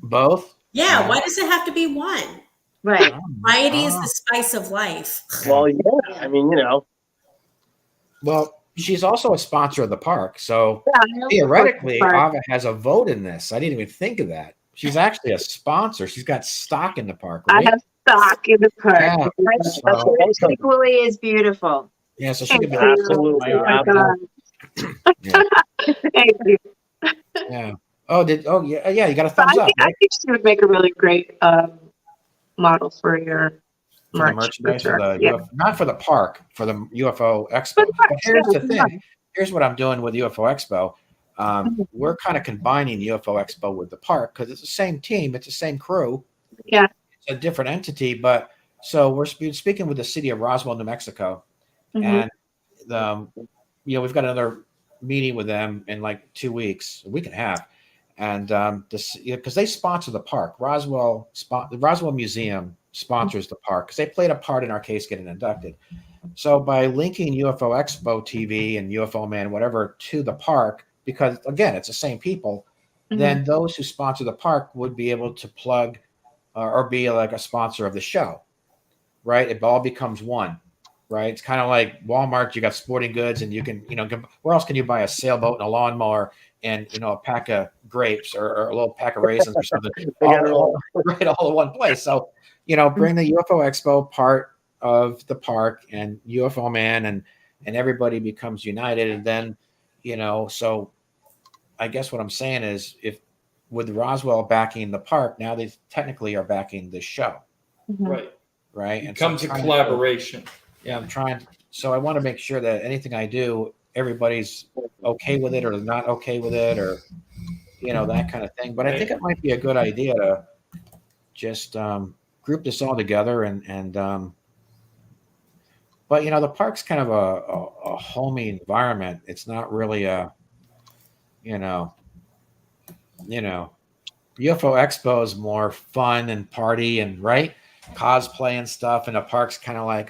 Both? Yeah, why does it have to be one? Right. Variety is the spice of life. Well, yeah. I mean, Well, she's also a sponsor of the park, so I know. theoretically, Sorry. Ava has a vote in this. I didn't even think of that. She's actually a sponsor. She's got stock in the park, I right? have stock in the park. Yeah. That's So, equally as beautiful. yeah, so she could be Thank you. Absolutely. Oh my God. Yeah. Thank you. Yeah. Oh, yeah, you got a But thumbs up, I right? think she would make a really great model for your For the merch. merchandise for for sure. the Yeah. UFO, not for the park, for the UFO Expo. For the park, But here's yeah, the thing. Here's what I'm doing with UFO Expo. We're kind of combining UFO Expo with the park because it's the same team, it's the same crew. Yeah. It's a different entity, but so we're speaking with the city of Roswell, New Mexico, Mhm. and we've got another meeting with them in like 2 weeks, a week and a half, and because they sponsor the park. The Roswell Museum sponsors the park because they played a part in our case getting inducted. So by linking UFO Expo TV and UFO Man, whatever, to the park, because again, it's the same people, then those who sponsor the park would be able to plug or be like a sponsor of the show, right? It all becomes one, right? It's kind of like Walmart. You got sporting goods, and you can, where else can you buy a sailboat and a lawnmower and a pack of grapes or a little pack of raisins or something, all in one place. So bring the UFO Expo part of the park and UFO Man, and everybody becomes united, and then so I guess what I'm saying is, if with Roswell backing the park, now they technically are backing the show, Right. right? It becomes a collaboration. Yeah, I'm trying. So I want to make sure that anything I do, everybody's okay with it or not okay with it, or that kind of thing. But I think it might be a good idea to just group this all together and but the park's kind of a homey environment. It's not really a UFO Expo is more fun and party and right cosplay and stuff, and the park's kind of like,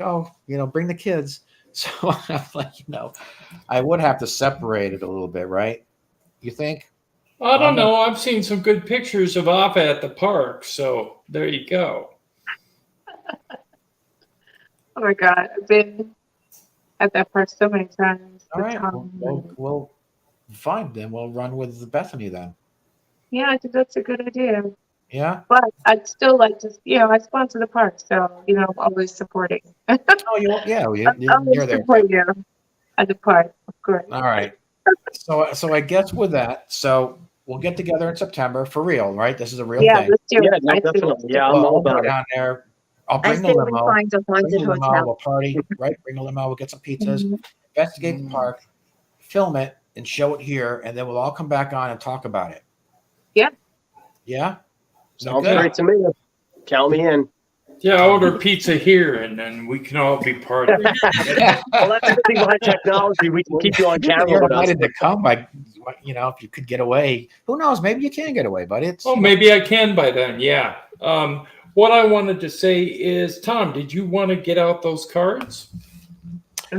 bring the kids. So I'm like, I would have to separate it a little bit, right? You think? I don't know. I've seen some good pictures of Ava at the park, so there you go. Oh my God. I've been at that park so many times. All with right. Tom. We'll fine. Then we'll run with Bethany then. Yeah, I think that's a good idea. Yeah. But I'd still like to, I sponsor the park, so I'm always supporting. Oh, Always you're there. support you at the park, of course. All right. So I guess with that, so we'll get together in September for real, right? This is a real Yeah, thing. let's do Yeah, it. no, I say definitely. let's do Yeah, it. I'm all We'll go about it. down there. I'll I bring the say we limo. find a Bring haunted the limo. hotel. We'll party, right? Bring the limo. We'll get some pizzas. Mhm. Investigate the park, film it, and show it here, and then we'll all come back on and talk about it. Yeah. Yeah. Sounds good? great to me. Count me in. Yeah, I'll order pizza here, and then we can all be part of it. Well, that's the good thing behind technology. We can keep you on camera You're with us. invited to come by, if you could get away. Who knows? Maybe you can get away, but it's. Oh, maybe I can by then. Yeah. What I wanted to say is, Tom, did you want to get out those cards?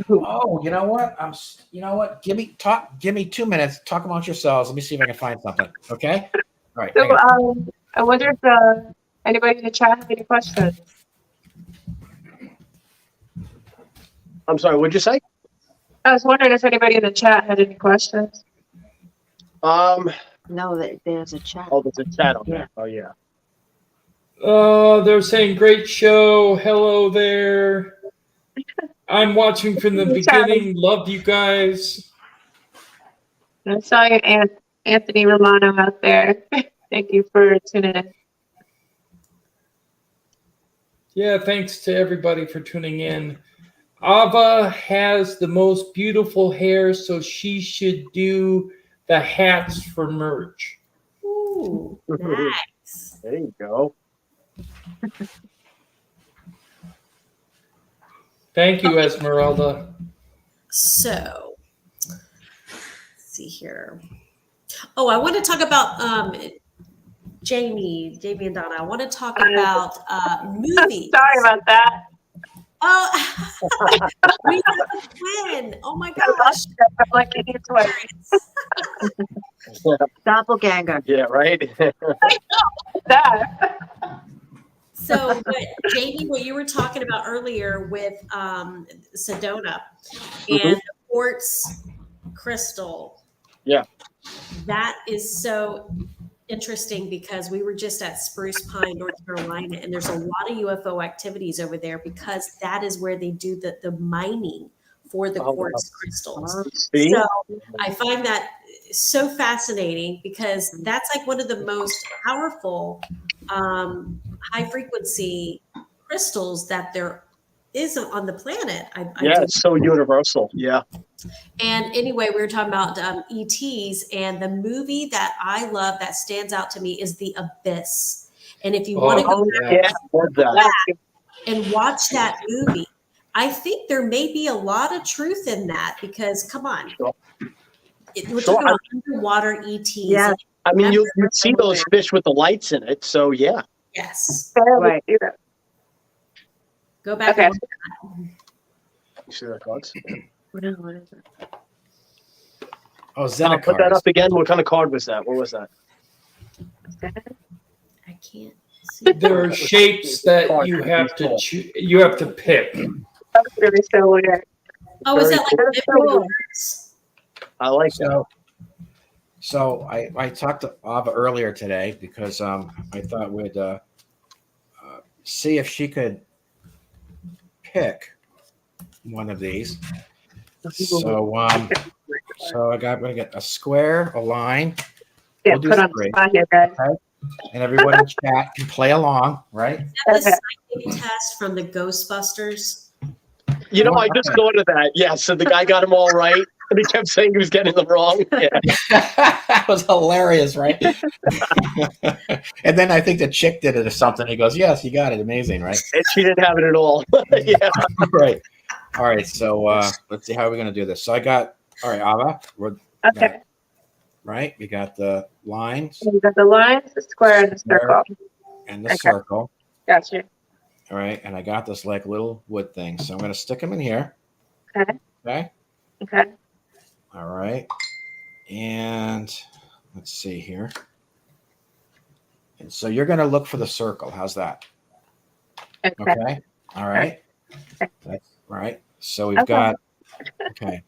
Oh, you know what? Give me 2 minutes. Talk amongst yourselves. Let me see if I can find something. Okay. All right. hang on. So, I wonder if anybody in the chat has any questions. I'm sorry, what'd you say? I was wondering if anybody in the chat had any questions. No, There's a chat. oh, there's a chat on there. Oh, yeah. They're saying great show. Hello there. I'm watching from the beginning. Love you guys. I saw you, Anthony Romano out there. Thank you for tuning in. Yeah, thanks to everybody for tuning in. Ava has the most beautiful hair, so she should do the hats for merch. Ooh, nice. There you go. Thank you, Esmeralda. So, let's see here. Oh, I want to talk about Jamie and Donna. I want to talk about movies. Sorry about that. Oh, we have a twin. Oh my gosh. I'm like idiot twice. Doppelganger. Yeah, right? That. So, Jamie, what you were talking about earlier with Sedona and the quartz crystal. Yeah. That is so interesting because we were just at Spruce Pine, North Carolina, and there's a lot of UFO activities over there because that is where they do the mining for the quartz crystals. See? So I find that so fascinating because that's like one of the most powerful high frequency crystals that there is on the planet. Yeah, it's so universal. Yeah. And anyway, we were talking about ETs, and the movie that I love that stands out to me is The Abyss. And if you want to go back and watch that movie, I think there may be a lot of truth in that because, come on, we're talking about underwater ETs. Yeah. I mean, you see those fish with the lights in it, so yeah. Yes. Right. Go back. Okay. And look You see that, cards? What is it? Oh, Zena Put that cards. up again. What kind of card was that? What was that? I can't see. There are shapes that you have to you have to pick. That was really so weird. Oh, is that like Very I like that. So I talked to Ava earlier today because I thought we'd see if she could pick one of these. So I'm gonna get a square, a line, Yeah, We'll do put on three. the spot here, guys. and everyone in chat can play along, right? Is that the Okay. psychic test from the Ghostbusters? You know, I just thought of that. Yeah, so the guy got them all right, and he kept saying he was getting them wrong. Yeah. That was hilarious, right? And then I think the chick did it or something. He goes, "Yes, you got it. Amazing, right?" And she didn't have it at all. Yeah. Right. All right. So let's see how we're gonna do this. So I got Ava. Okay. Right. We got the lines So you got the lines, the square, and the circle. and the Okay. circle. Gotcha. All right. And I got this like little wood thing. So I'm gonna stick them in here. Okay. Okay. Okay. All right. And let's see here. And so you're gonna look for the circle. How's that? Okay. Okay. All right. Okay. That's right. So we've Okay. got Okay.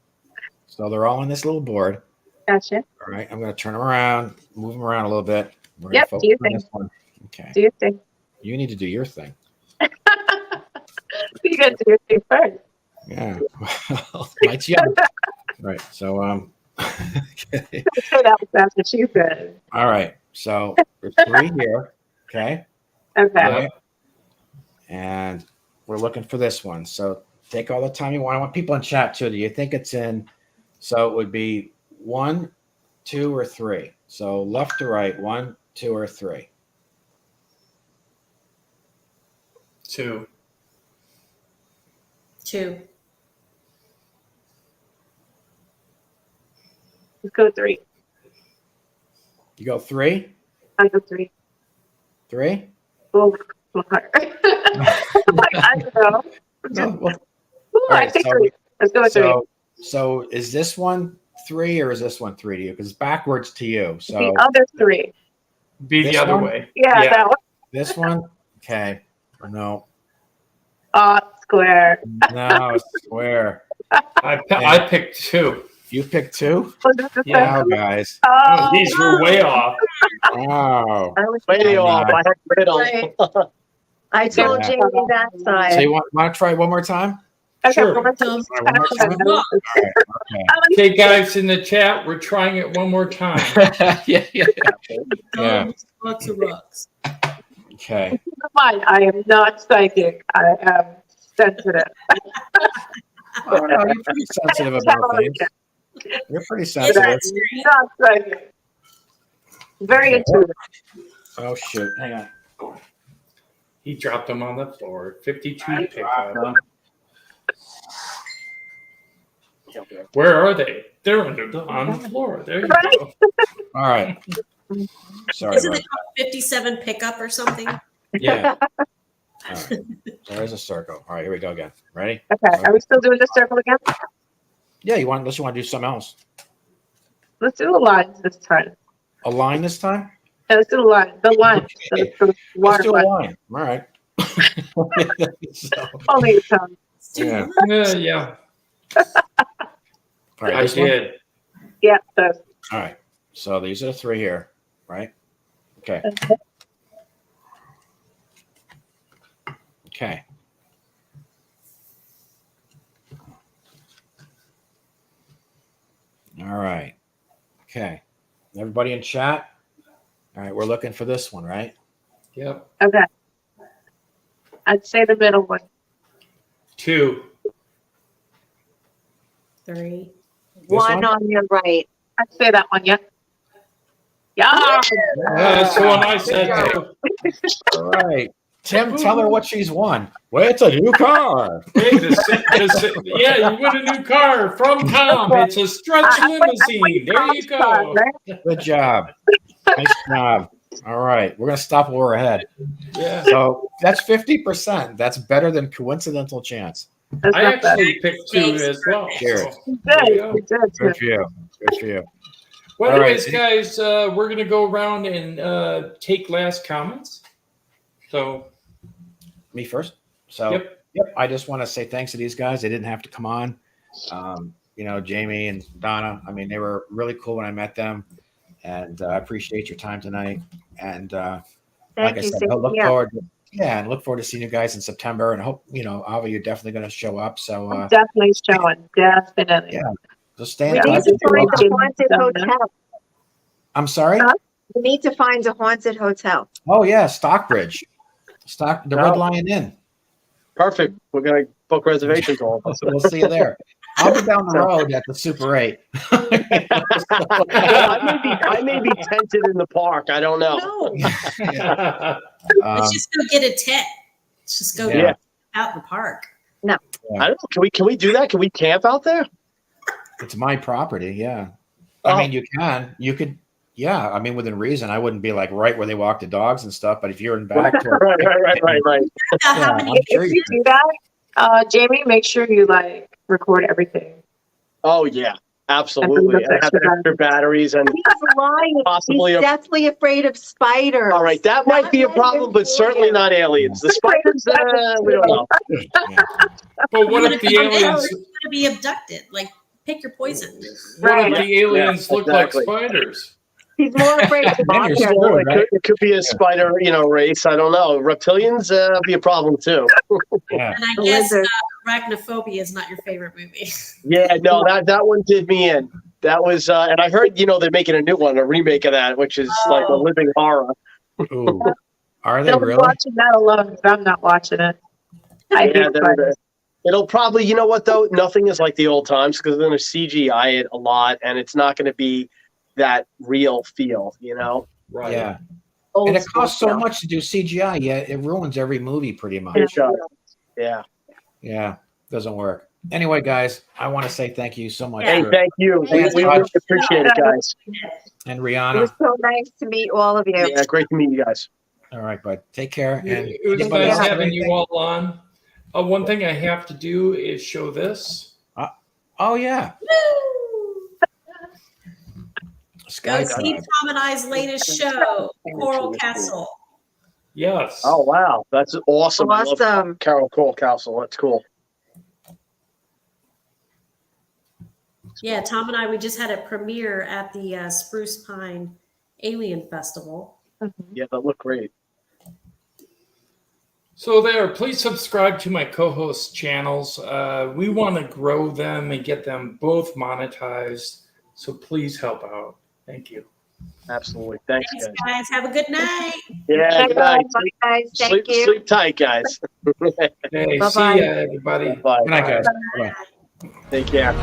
So they're all on this little board. Gotcha. All right. I'm going to turn them around, move them around a little bit. We're Yep, going do your to focus on thing. this one. Okay. Do your thing. You need to do your thing. You gotta do your thing first. Yeah. Well, might you? Right. So, okay. Say that's what she said. All right. So there's 3 here. Okay. Okay. All right. And we're looking for this one. So take all the time you want. I want people in chat too. Do you think it's in? So it would be 1, 2, or 3. So left to right, 1, 2, or 3. 2. 2. Let's go 3. You go 3? I go 3. 3? Oh, I don't know. No, well, Ooh, all right, I think so- 3. Let's go with 3. so is this one 3 or is this one 3 to you? Because it's backwards to you. So The other 3. Be the This other one? way. Yeah, Yeah. that one. this one, okay. No, Square. no, square. I picked 2. You picked 2? Was this the Yeah. Wow, guys. Oh, These were way off. Wow. I was Way Oh, off. I had riddle. Right. I told Yeah. Jamie that So side. you want to try it one more time? okay, Sure. one more time. All right, one more time? Okay. Okay, guys in the chat, we're trying it one more time. Yeah. Yeah. Lots of rocks. Okay. Keep in mind, I am not psychic. I am sensitive. Oh, no, you're pretty sensitive about things. You're pretty sensitive. Not psychic. Very Okay. intuitive. Oh shoot! Hang on. He dropped them on the floor. 52 pickup. Where are they? They're on the floor. There you go. All right. Sorry. Isn't About it called 57 pickup or something? Yeah. All right. There's a circle. All right, here we go again. Ready? Okay, are we still doing the circle again? Yeah. Unless you want to do something else. Let's do the lines this time. A line this time. Yeah, let's do the line. The line. Okay. The Let's water do a line. line. All right. So, Only your tongue. yeah. Yeah, All right. I This one? did. Yeah, so All right. So these are the 3 here, right? Okay. Okay. All right. Okay. Everybody in chat? All right. We're looking for this one, right? Yep. okay. I'd say the middle one. 2. 3. One on your right. I'd say that one, yeah. Yeah. That's the one I said too. All right. Tim, tell her what she's won. Well, it's a new car. Hey, yeah, you win a new car from Tom. It's a stretch limousine. There you go. Good job. Nice job. All right. We're going to stop where we're ahead. Yeah. So that's 50%. That's better than coincidental chance. That's I not bad. actually picked 2 as well. Cheers. So, You there did. you go. You did. Good for you. Good for you. Well, All right. anyways, guys, we're going to go around and take last comments. So, Me first. So, yep. I just want to say thanks to these guys. They didn't have to come on. Jamie and Donna, I mean, they were really cool when I met them. And I appreciate your time tonight. And like Thank I you. said, Same I look here. forward to, and look forward to seeing you guys in September. And hope, Avi, you're definitely going to show up. So I'm definitely showing. Definitely. Yeah. just stay We in need touch. to find welcome. a haunted hotel. I'm sorry? Huh? We need to find a haunted hotel. Oh, yeah. Stockbridge. The Red Lion Inn. Perfect. We're gonna book reservations all. So we'll see you there. I'll be down the road at the Super 8. I may be tented in the park. I don't know. No. Yeah. Let's just go get a tent. Let's just go Yeah. out in the park. I don't know. Can we do that? Can we camp out there? It's my property. Yeah. Oh. I mean, you could. Yeah. I mean, within reason, I wouldn't be like right where they walk the dogs and stuff. But if you're in back, toward, Right. How Yeah, many I'm sure If you you do that, Jamie, make sure you record everything. Oh yeah, absolutely. And have extra batteries and He's lying. Possibly He's a- deathly afraid of spiders. all right, that might be a problem, but certainly not aliens. The spiders, we don't know. Yeah. But what if the aliens? to be abducted. Like, pick your poison. What if Right. the aliens look exactly. like spiders? He's more afraid of the Then you're monster. screwed, Well, right? it could be a spider, race. I don't know. Reptilians be a problem too. Yeah. And I The guess lizard. Arachnophobia is not your favorite movie. Yeah, no, that one did me in. That was, and I heard, they're making a new one, a remake of that, which is like a Oh. living horror. Ooh. Are they They'll be really? watching that alone because I'm not watching it. I Yeah, hate spiders. it'll probably, you know what though, nothing is like the old times because they're going to CGI it a lot, and it's not going to be that real feel. Right. Yeah. Old And it school costs so film. much to do CGI, yet it ruins every movie pretty much. It does. Yeah. Yeah, doesn't work. Anyway, guys, I want to say thank you so much. Hey, for- thank you. We Thanks, really Josh. appreciate it, guys. and It Rihanna. was so nice to meet all of you. Yeah, great to meet you guys. All right, bud. Take care. And It was anybody nice else have having you anything? all on. One thing I have to do is show this. Oh yeah. Go Sky see Drive. Tom and I's latest show, Coral Castle. Yes. Oh, wow. That's awesome. I love Awesome. Carol Cole Castle. That's cool. Yeah, Tom and I, we just had a premiere at the Spruce Pine Alien Festival. Yeah, that looked great. So there, please subscribe to my co-host channels. We want to grow them and get them both monetized. So please help out. Thank you. Absolutely. Thanks, Thanks, guys. guys. Have a good night. Yeah, good night. Bye, guys. Thank Sleep, you. sleep tight, guys. Hey, Bye-bye. see ya, everybody. Bye. Good night, guys. Bye. Take care.